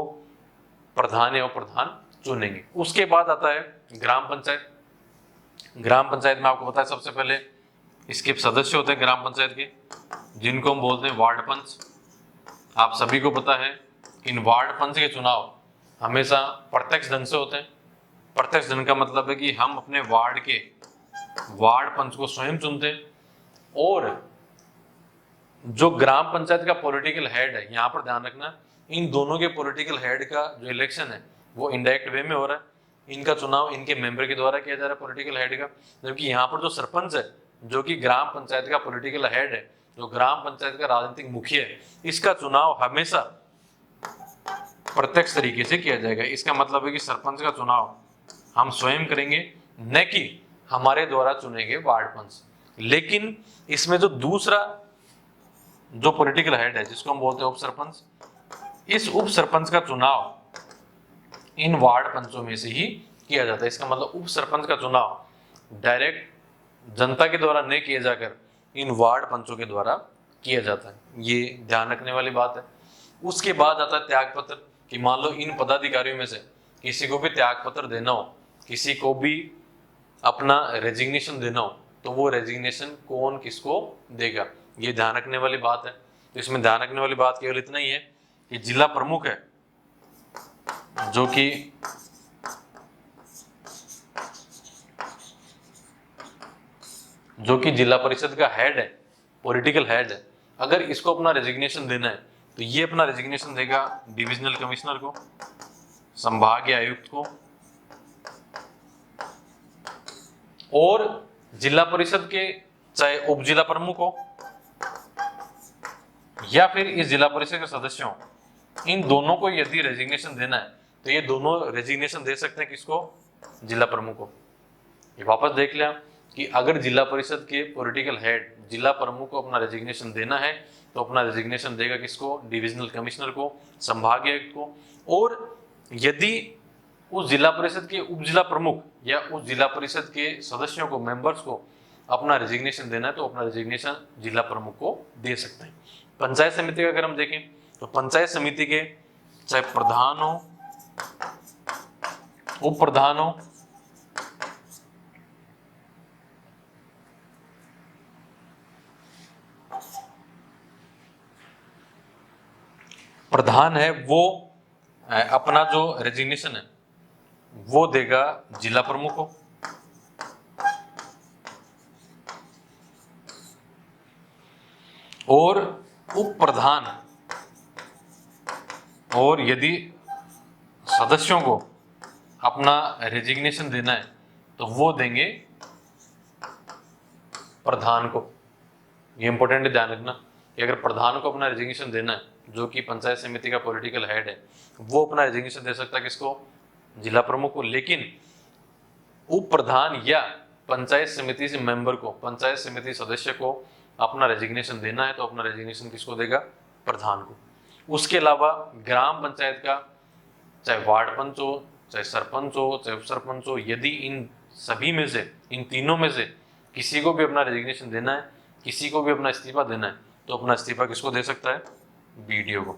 Speaker 1: प्रधान या उप प्रधान चुनेंगे। उसके बाद आता है ग्राम पंचायत। ग्राम पंचायत में आपको पता है सबसे पहले इसके सदस्य होते हैं ग्राम पंचायत के, जिनको हम बोलते हैं वार्ड पंच। आप सभी को पता है इन वार्ड पंच के चुनाव हमेशा प्रत्यक्ष ढंग से होते हैं। प्रत्यक्ष ढंग का मतलब है कि हम अपने वार्ड के वार्ड पंच को स्वयं चुनते हैं, और जो ग्राम पंचायत का पॉलिटिकल हेड है, यहाँ पर ध्यान रखना, इन दोनों के पॉलिटिकल हेड का जो इलेक्शन है वो इनडायरेक्ट वे में हो रहा है। इनका चुनाव इनके मेंबर के द्वारा किया जा रहा है पॉलिटिकल हेड का। जबकि यहाँ पर जो सरपंच है, जो कि ग्राम पंचायत का पॉलिटिकल हेड है, जो ग्राम पंचायत का राजनीतिक मुखिया है, इसका चुनाव हमेशा प्रत्यक्ष तरीके से किया जाएगा। इसका मतलब है कि सरपंच का चुनाव हम स्वयं करेंगे, न कि हमारे द्वारा चुने गए वार्ड पंच। लेकिन इसमें जो दूसरा जो पॉलिटिकल हेड है, जिसको हम बोलते हैं उप सरपंच, इस उप सरपंच का चुनाव इन वार्ड पंचों में से ही किया जाता है। इसका मतलब उप सरपंच का चुनाव डायरेक्ट जनता के द्वारा नहीं किया जाकर इन वार्ड पंचों के द्वारा किया जाता है। ये ध्यान रखने वाली बात है। उसके बाद आता है त्याग पत्र, कि मान लो इन पदाधिकारियों में से किसी को भी त्याग पत्र देना हो, किसी को भी अपना रेजिग्नेशन देना हो, तो वो रेजिग्नेशन कौन किसको देगा, ये ध्यान रखने वाली बात है। तो इसमें ध्यान रखने वाली बात केवल इतना ही है कि जिला प्रमुख है, जो कि जिला परिषद का हेड है, पॉलिटिकल हेड है, अगर इसको अपना रेजिग्नेशन देना है तो ये अपना रेजिग्नेशन देगा डिविजनल कमिश्नर को, संभागीय आयुक्त को, और जिला परिषद के चाहे उप जिला प्रमुख हो या फिर इस जिला परिषद के सदस्यों, इन दोनों को यदि रेजिग्नेशन देना है तो ये दोनों रेजिग्नेशन दे सकते हैं किसको, जिला प्रमुख को। ये वापस देख लिया कि अगर जिला परिषद के पॉलिटिकल हेड जिला प्रमुख को अपना रेजिग्नेशन देना है तो अपना रेजिग्नेशन देगा किसको, डिविजनल कमिश्नर को, संभागीय आयुक्त को। और यदि उस जिला परिषद के उप जिला प्रमुख या उस जिला परिषद के सदस्यों को, मेंबर्स को अपना रेजिग्नेशन देना है तो अपना रेजिग्नेशन जिला प्रमुख को दे सकते हैं। पंचायत समिति का अगर हम देखें तो पंचायत समिति के चाहे प्रधान हो, उप प्रधान हो, प्रधान है वो अपना जो रेजिग्नेशन है वो देगा जिला प्रमुख को, और उप प्रधान और यदि सदस्यों को अपना रेजिग्नेशन देना है तो वो देंगे प्रधान को। ये इंपॉर्टेंट है, ध्यान रखना कि अगर प्रधान को अपना रेजिग्नेशन देना है, जो कि पंचायत समिति का पॉलिटिकल हेड है, वो अपना रेजिग्नेशन दे सकता है किसको, जिला प्रमुख को। लेकिन उप प्रधान या पंचायत समिति से मेंबर को, पंचायत समिति सदस्य को अपना रेजिग्नेशन देना है तो अपना रेजिग्नेशन किसको देगा, प्रधान को। उसके अलावा ग्राम पंचायत का चाहे वार्ड पंच हो, चाहे सरपंच हो, चाहे उप सरपंच हो, यदि इन सभी में से, इन तीनों में से किसी को भी अपना रेजिग्नेशन देना है, किसी को भी अपना इस्तीफा देना है, तो अपना इस्तीफा किसको दे सकता है? बीडीओ को।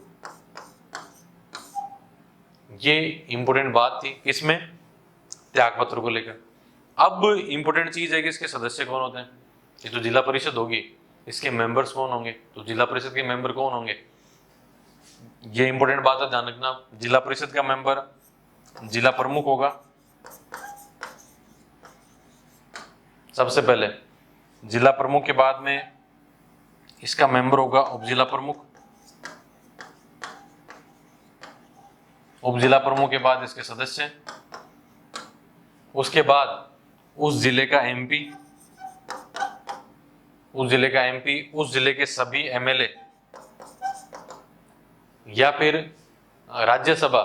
Speaker 1: ये इंपॉर्टेंट बात थी किसमें? त्यागपत्र को लेकर। अब इंपॉर्टेंट चीज है कि इसके सदस्य कौन होते हैं। ये तो जिला परिषद होगी, इसके मेंबर्स कौन होंगे? तो जिला परिषद के मेंबर कौन होंगे? ये इंपॉर्टेंट बात है, ध्यान रखना। जिला परिषद का मेंबर जिला प्रमुख होगा सबसे पहले। जिला प्रमुख के बाद में इसका मेंबर होगा उप जिला प्रमुख। उप जिला प्रमुख के बाद इसके सदस्य, उसके बाद उस जिले का एमपी, उस जिले का एमपी, उस जिले के सभी एमएलए या फिर राज्यसभा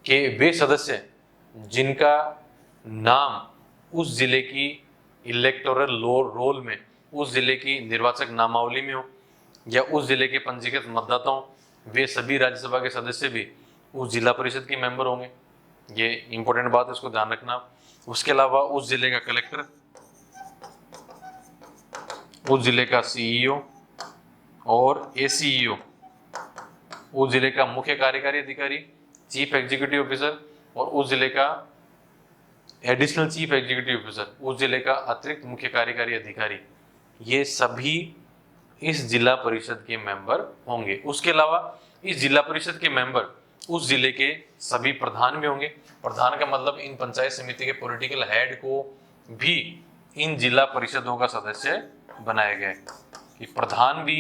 Speaker 1: के वे सदस्य जिनका नाम उस जिले की इलेक्टोरल रोल में, उस जिले की निर्वाचक नामावली में हो, या उस जिले के पंजीकृत मतदाताओं, वे सभी राज्यसभा के सदस्य भी उस जिला परिषद के मेंबर होंगे। ये इंपॉर्टेंट बात है, इसको ध्यान रखना। उसके अलावा उस जिले का कलेक्टर, उस जिले का सीईओ और एसीईओ, उस जिले का मुख्य कार्यकारी अधिकारी, चीफ एग्जीक्यूटिव ऑफिसर, और उस जिले का एडिशनल चीफ एग्जीक्यूटिव ऑफिसर, उस जिले का अतिरिक्त मुख्य कार्यकारी अधिकारी, ये सभी इस जिला परिषद के मेंबर होंगे। उसके अलावा इस जिला परिषद के मेंबर उस जिले के सभी प्रधान भी होंगे। प्रधान का मतलब इन पंचायत समिति के पॉलिटिकल हेड को भी इन जिला परिषदों का सदस्य बनाया गया है कि प्रधान भी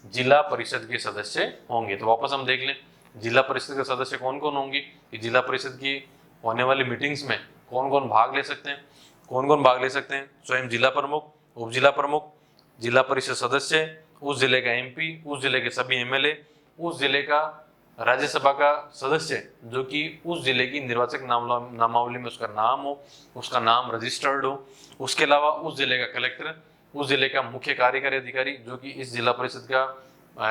Speaker 1: जिला परिषद के सदस्य होंगे। तो वापस हम देख लें, जिला परिषद के सदस्य कौन कौन होंगे, कि जिला परिषद की होने वाली मीटिंग्स में कौन कौन भाग ले सकते हैं। कौन कौन भाग ले सकते हैं? स्वयं जिला प्रमुख, उप जिला प्रमुख, जिला परिषद सदस्य, उस जिले का एमपी, उस जिले के सभी एमएलए, उस जिले का राज्यसभा का सदस्य जो कि उस जिले की निर्वाचक नामावली में उसका नाम हो, उसका नाम रजिस्टर्ड हो। उसके अलावा उस जिले का कलेक्टर, उस जिले का मुख्य कार्यकारी अधिकारी जो कि इस जिला परिषद का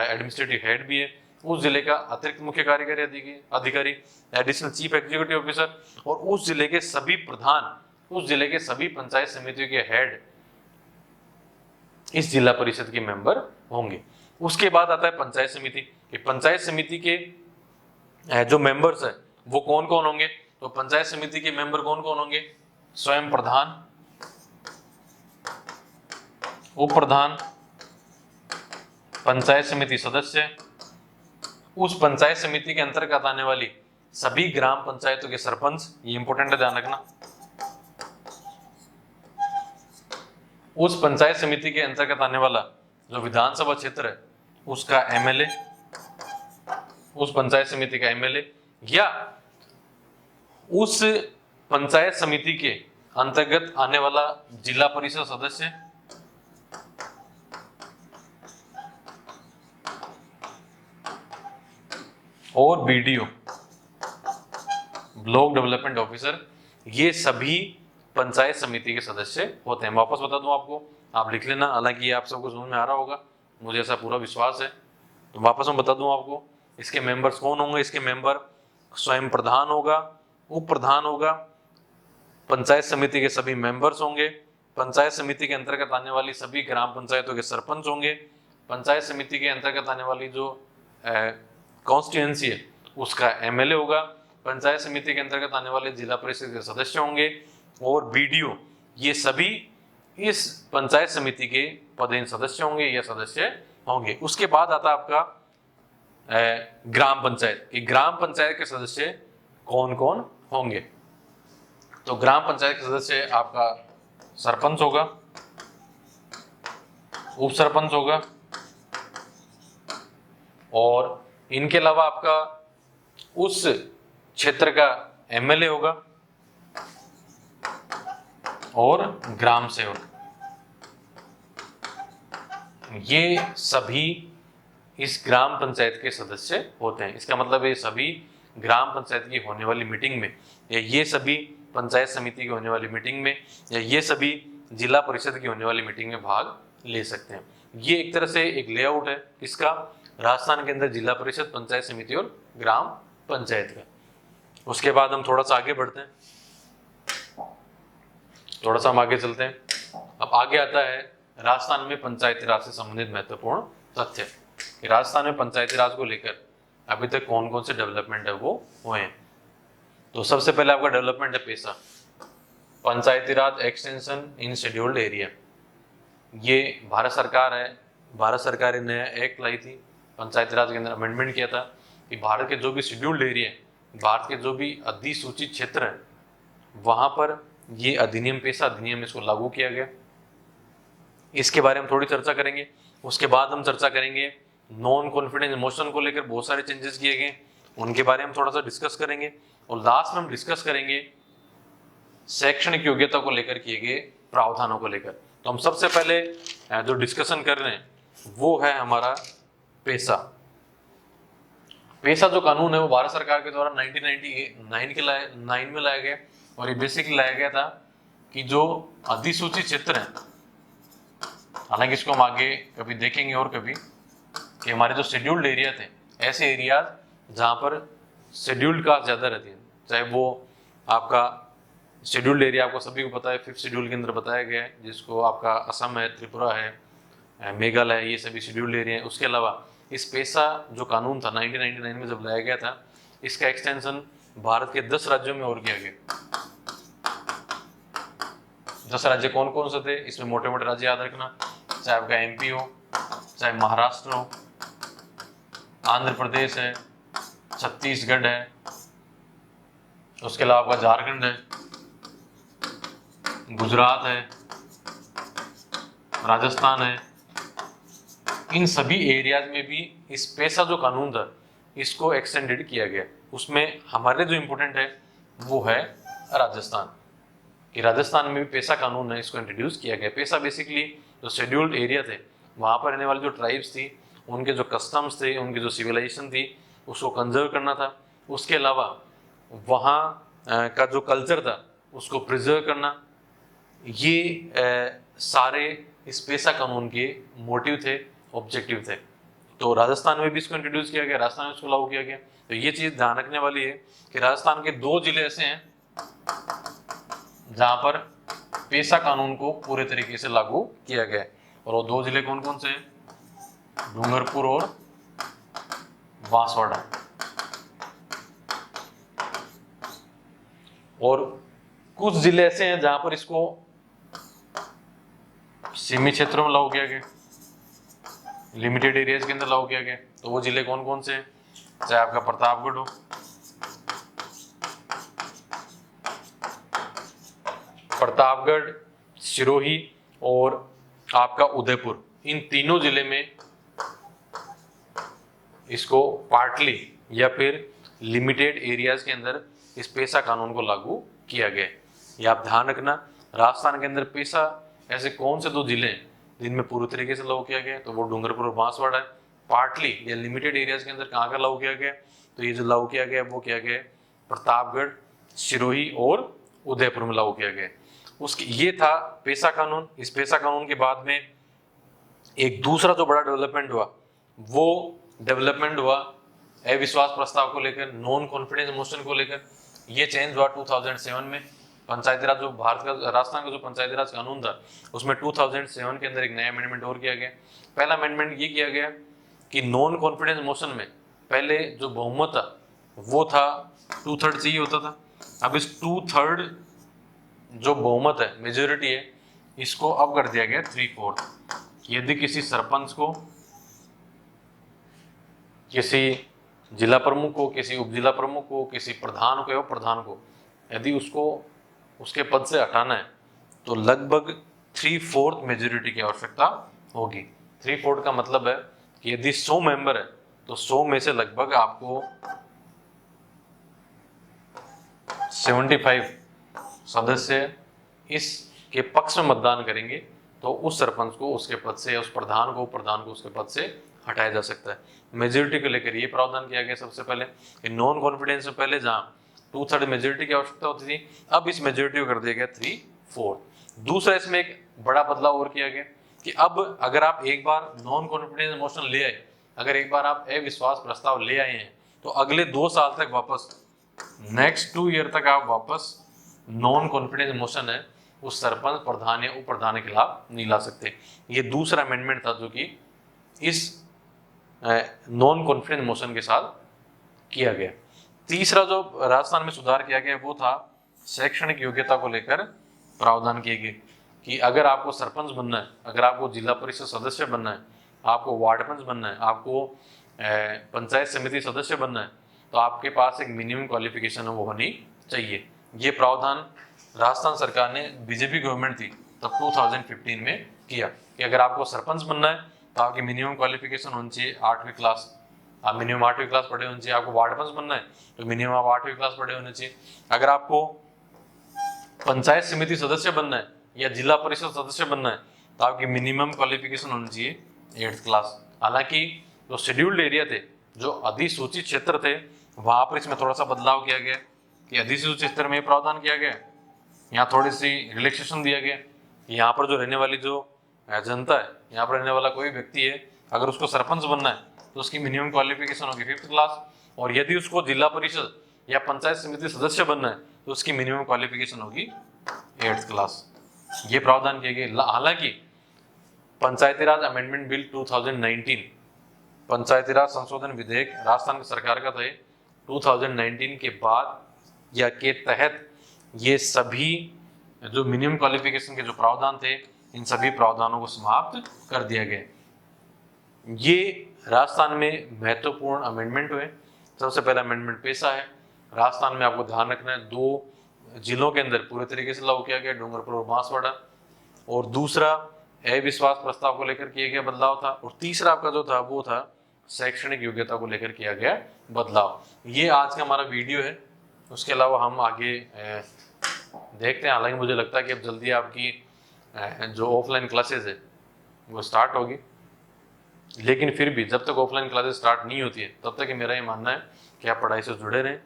Speaker 1: एडमिनिस्ट्रेटिव हेड भी है, उस जिले का अतिरिक्त मुख्य कार्यकारी अधिकारी, एडिशनल चीफ एग्जीक्यूटिव ऑफिसर, और उस जिले के सभी प्रधान, उस जिले के सभी पंचायत समितियों के हेड इस जिला परिषद के मेंबर होंगे। उसके बाद आता है पंचायत समिति। पंचायत समिति के जो मेंबर्स है वो कौन कौन होंगे? तो पंचायत समिति के मेंबर कौन कौन होंगे? स्वयं प्रधान, उप प्रधान, पंचायत समिति सदस्य, उस पंचायत समिति के अंतर्गत आने वाली सभी ग्राम पंचायतों के सरपंच, ये इंपॉर्टेंट है, ध्यान रखना। उस पंचायत समिति के अंतर्गत आने वाला जो विधानसभा क्षेत्र है उसका एमएलए, उस पंचायत समिति का एमएलए, या उस पंचायत समिति के अंतर्गत आने वाला जिला परिषद सदस्य, और बीडीओ, ब्लॉक डेवलपमेंट ऑफिसर, ये सभी पंचायत समिति के सदस्य होते हैं। वापस बता दूं आपको, आप लिख लेना, हालांकि ये आप सबको समझ में आ रहा होगा, मुझे ऐसा पूरा विश्वास है। तो वापस मैं बता दूं आपको, इसके मेंबर्स कौन होंगे? इसके मेंबर स्वयं प्रधान होगा, उप प्रधान होगा, पंचायत समिति के सभी मेंबर्स होंगे, पंचायत समिति के अंतर्गत आने वाली सभी ग्राम पंचायतों के सरपंच होंगे, पंचायत समिति के अंतर्गत आने वाली जो कॉन्स्टिट्यूएंसी है उसका एमएलए होगा, पंचायत समिति के अंतर्गत आने वाले जिला परिषद के सदस्य होंगे, और बीडीओ, ये सभी इस पंचायत समिति के पदेन सदस्य होंगे या सदस्य होंगे। उसके बाद आता है आपका ग्राम पंचायत। ग्राम पंचायत के सदस्य कौन कौन होंगे? तो ग्राम पंचायत के सदस्य आपका सरपंच होगा, उप सरपंच होगा, और इनके अलावा आपका उस क्षेत्र का एमएलए होगा और ग्राम सेवक। ये सभी इस ग्राम पंचायत के सदस्य होते हैं। इसका मतलब ये सभी ग्राम पंचायत की होने वाली मीटिंग में, या ये सभी पंचायत समिति की होने वाली मीटिंग में, या ये सभी जिला परिषद की होने वाली मीटिंग में भाग ले सकते हैं। ये एक तरह से एक लेआउट है इसका, राजस्थान के अंदर जिला परिषद, पंचायत समिति और ग्राम पंचायत का। उसके बाद हम थोड़ा सा आगे बढ़ते हैं, थोड़ा सा हम आगे चलते हैं। अब आगे आता है राजस्थान में पंचायती राज से संबंधित महत्वपूर्ण तथ्य कि राजस्थान में पंचायती राज को लेकर अभी तक कौन कौन से डेवलपमेंट है वो हुए हैं। तो सबसे पहले आपका डेवलपमेंट है पेशा, पंचायती राज एक्सटेंशन इन शेड्यूल्ड एरिया। ये भारत सरकार है, भारत सरकार ने नया एक्ट लाई थी, पंचायती राज के अंदर अमेंडमेंट किया था कि भारत के जो भी शेड्यूल्ड एरिया है, भारत के जो भी अधिसूचित क्षेत्र है, वहां पर ये अधिनियम, पेशा अधिनियम, इसको लागू किया गया। इसके बारे में थोड़ी चर्चा करेंगे। उसके बाद हम चर्चा करेंगे नॉन कॉन्फिडेंस मोशन को लेकर बहुत सारे चेंजेस किए गए, उनके बारे में थोड़ा सा डिस्कस करेंगे। और लास्ट में हम डिस्कस करेंगे शैक्षणिक योग्यता को लेकर किए गए प्रावधानों को लेकर। तो हम सबसे पहले जो डिस्कशन कर रहे हैं वो है हमारा पेशा। पेशा जो कानून है वो भारत सरकार के द्वारा 1999 में लाया गया। और ये बेसिकली लाया गया था कि जो अधिसूचित क्षेत्र है, हालांकि इसको हम आगे कभी देखेंगे और कभी, कि हमारे जो शेड्यूल्ड एरिया थे, ऐसे एरिया जहाँ पर शेड्यूल्ड कास्ट ज़्यादा रहती है, चाहे वो आपका शेड्यूल्ड एरिया आपको सभी को पता है 5th शेड्यूल के अंदर बताया गया है, जिसको आपका असम है, त्रिपुरा है, मेघालय है, ये सभी शेड्यूल्ड एरिया है। उसके अलावा इस पेशा जो कानून था 1999 में जब लाया गया था, इसका एक्सटेंशन भारत के 10 राज्यों में और किया गया। 10 राज्य कौन कौन से थे, इसमें मोटे मोटे राज्य याद रखना, चाहे आपका एमपी हो, चाहे महाराष्ट्र हो, आंध्र प्रदेश है, छत्तीसगढ़ है, उसके अलावा आपका झारखंड है, गुजरात है, राजस्थान है। इन सभी एरियाज में भी इस पेशा जो कानून था इसको एक्सटेंडेड किया गया। उसमें हमारे जो इम्पोर्टेंट है वो है राजस्थान, कि राजस्थान में भी पेशा कानून है, इसको इंट्रोड्यूस किया गया। पेशा बेसिकली जो शेड्यूल्ड एरिया थे, वहाँ पर रहने वाली जो ट्राइब्स थी, उनके जो कस्टम्स थे, उनकी जो सिविलाइजेशन थी, उसको कंजर्व करना था। उसके अलावा वहाँ का जो कल्चर था उसको प्रिजर्व करना, ये सारे इस पेशा कानून के मोटिव थे, ऑब्जेक्टिव थे। तो राजस्थान में भी इसको इंट्रोड्यूस किया गया, राजस्थान में इसको लागू किया गया। तो ये चीज़ ध्यान रखने वाली है कि राजस्थान के 2 जिले ऐसे हैं जहाँ पर पेशा कानून को पूरे तरीके से लागू किया गया है। और वो 2 जिले कौन कौन से हैं? डूंगरपुर और बांसवाड़ा। और कुछ जिले ऐसे हैं जहां पर इसको सीमित क्षेत्रों में लागू किया गया, लिमिटेड एरियाज के अंदर लागू किया गया। तो वो जिले कौन कौन से हैं? चाहे आपका प्रतापगढ़ हो, प्रतापगढ़, सिरोही और आपका उदयपुर, इन तीनों जिले में इसको पार्टली या फिर लिमिटेड एरियाज के अंदर इस पेशा कानून को लागू किया गया। ये आप ध्यान रखना। राजस्थान के अंदर पेशा ऐसे कौन से 2 जिले हैं जिनमें पूरी तरीके से लागू किया गया? तो वो डूंगरपुर और बांसवाड़ा है। पार्टली या लिमिटेड एरियाज के अंदर कहाँ का लागू किया गया? तो ये जो लागू किया गया वो किया गया प्रतापगढ़, सिरोही और उदयपुर में लागू किया गया। उसके ये था पेशा कानून। इस पेशा कानून के बाद में एक दूसरा जो बड़ा डेवलपमेंट हुआ वो डेवलपमेंट हुआ अविश्वास प्रस्ताव को लेकर, नॉन कॉन्फिडेंस मोशन को लेकर। ये चेंज हुआ 2007 में। पंचायती राज जो भारत का, राजस्थान का जो पंचायती राज कानून था उसमें 2007 के अंदर एक नया अमेंडमेंट और किया गया। पहला अमेंडमेंट ये किया गया कि नॉन कॉन्फिडेंस मोशन में पहले जो बहुमत था वो था 2/3 चाहिए होता था। अब इस 2/3 जो बहुमत है, मेजोरिटी है, इसको अब कर दिया गया 3/4। यदि किसी सरपंच को, किसी जिला प्रमुख को, किसी उप जिला प्रमुख को, किसी प्रधान को या प्रधान को यदि उसको उसके पद से हटाना है तो लगभग 3/4 मेजोरिटी की आवश्यकता होगी। 3/4 का मतलब है कि यदि 100 मेंबर है तो 100 में से लगभग आपको 75 सदस्य इसके पक्ष में मतदान करेंगे तो उस सरपंच को उसके पद से, उस प्रधान को उसके पद से हटाया जा सकता है। मेजोरिटी को लेकर ये प्रावधान किया गया सबसे पहले। नॉन कॉन्फिडेंस में पहले जहाँ 2/3 मेजोरिटी की आवश्यकता होती थी, अब इस मेजोरिटी को कर दिया गया 3/4। दूसरा इसमें एक बड़ा बदलाव और किया गया कि अब अगर आप एक बार नॉन कॉन्फिडेंस मोशन ले आए, अगर एक बार आप अविश्वास प्रस्ताव ले आए हैं तो अगले 2 साल तक वापस, नेक्स्ट 2 ईयर तक आप वापस नॉन कॉन्फिडेंस मोशन है उस सरपंच, प्रधान या उप प्रधान के खिलाफ नहीं ला सकते। ये दूसरा अमेंडमेंट था जो कि इस नॉन कॉन्फिडेंस मोशन के साथ किया गया। तीसरा जो राजस्थान में सुधार किया गया वो था शैक्षणिक योग्यता को लेकर प्रावधान किए गए कि अगर आपको सरपंच बनना है, अगर आपको जिला परिषद सदस्य बनना है, आपको वार्ड पंच बनना है, आपको पंचायत समिति सदस्य बनना है, तो आपके पास एक मिनिमम क्वालिफिकेशन है वो होनी चाहिए। ये प्रावधान राजस्थान सरकार ने, बीजेपी गवर्नमेंट थी तब 2015 में किया कि अगर आपको सरपंच बनना है तो आपकी मिनिमम क्वालिफिकेशन होनी चाहिए 8वीं क्लास, आप मिनिमम 8वीं क्लास पढ़े होने चाहिए। आपको वार्ड पंच बनना है तो मिनिमम आप 8वीं क्लास पढ़े होने चाहिए। अगर आपको पंचायत समिति सदस्य बनना है या जिला परिषद सदस्य बनना है तो आपकी मिनिमम क्वालिफिकेशन होनी चाहिए 8th क्लास। हालांकि जो शेड्यूल्ड एरिया थे, जो अधिसूचित क्षेत्र थे, वहां पर इसमें थोड़ा सा बदलाव किया गया कि अधिसूचित क्षेत्र में प्रावधान किया गया, यहाँ थोड़ी सी रिलैक्सेशन दिया गया। यहाँ पर जो रहने वाली जो जनता है, यहाँ पर रहने वाला कोई व्यक्ति है, अगर उसको सरपंच बनना है तो उसकी मिनिमम क्वालिफिकेशन होगी 5th क्लास, और यदि उसको जिला परिषद या पंचायत समिति सदस्य बनना है तो उसकी मिनिमम क्वालिफिकेशन होगी 8th क्लास। ये प्रावधान किए गए। हालांकि पंचायती राज अमेंडमेंट बिल 2019, पंचायती राज संशोधन विधेयक राजस्थान की सरकार का था 2019 के बाद या के तहत ये सभी जो मिनिमम क्वालिफिकेशन के जो प्रावधान थे, इन सभी प्रावधानों को समाप्त कर दिया गया। ये राजस्थान में महत्वपूर्ण अमेंडमेंट हुए। सबसे पहला अमेंडमेंट पेशा है। राजस्थान में आपको ध्यान रखना है 2 जिलों के अंदर पूरे तरीके से लागू किया गया, डूंगरपुर और बांसवाड़ा। और दूसरा अविश्वास प्रस्ताव को लेकर किया गया बदलाव था। और तीसरा आपका जो था वो था शैक्षणिक योग्यता को लेकर किया गया बदलाव। ये आज का हमारा वीडियो है। उसके अलावा हम आगे देखते हैं। हालांकि मुझे लगता है कि अब जल्दी आपकी जो ऑफलाइन क्लासेस है वो स्टार्ट होगी, लेकिन फिर भी जब तक ऑफलाइन क्लासेस स्टार्ट नहीं होती है तब तक मेरा ये मानना है कि आप पढ़ाई से जुड़े रहें।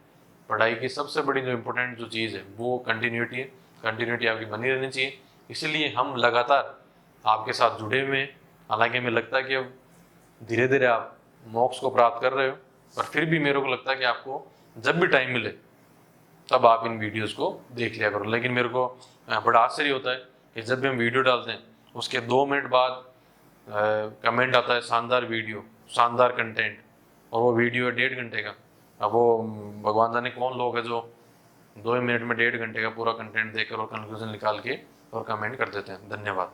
Speaker 1: पढ़ाई की सबसे बड़ी जो इम्पोर्टेंट जो चीज़ है वो कंटिन्यूटी है। कंटिन्यूटी आपकी बनी रहनी चाहिए, इसीलिए हम लगातार आपके साथ जुड़े हुए हैं। हालांकि हमें लगता है कि अब धीरे धीरे आप मोक्ष को प्राप्त कर रहे हो, पर फिर भी मेरे को लगता है कि आपको जब भी टाइम मिले तब आप इन वीडियोस को देख लिया करो। लेकिन मेरे को बड़ा आश्चर्य होता है कि जब भी हम वीडियो डालते हैं उसके 2 मिनट बाद कमेंट आता है शानदार वीडियो, शानदार कंटेंट, और वो वीडियो है 1.5 घंटे का। अब वो भगवान जाने कौन लोग हैं जो 2 मिनट में 1.5 घंटे का पूरा कंटेंट देखकर और कंक्लूजन निकाल के और कमेंट कर देते हैं। धन्यवाद।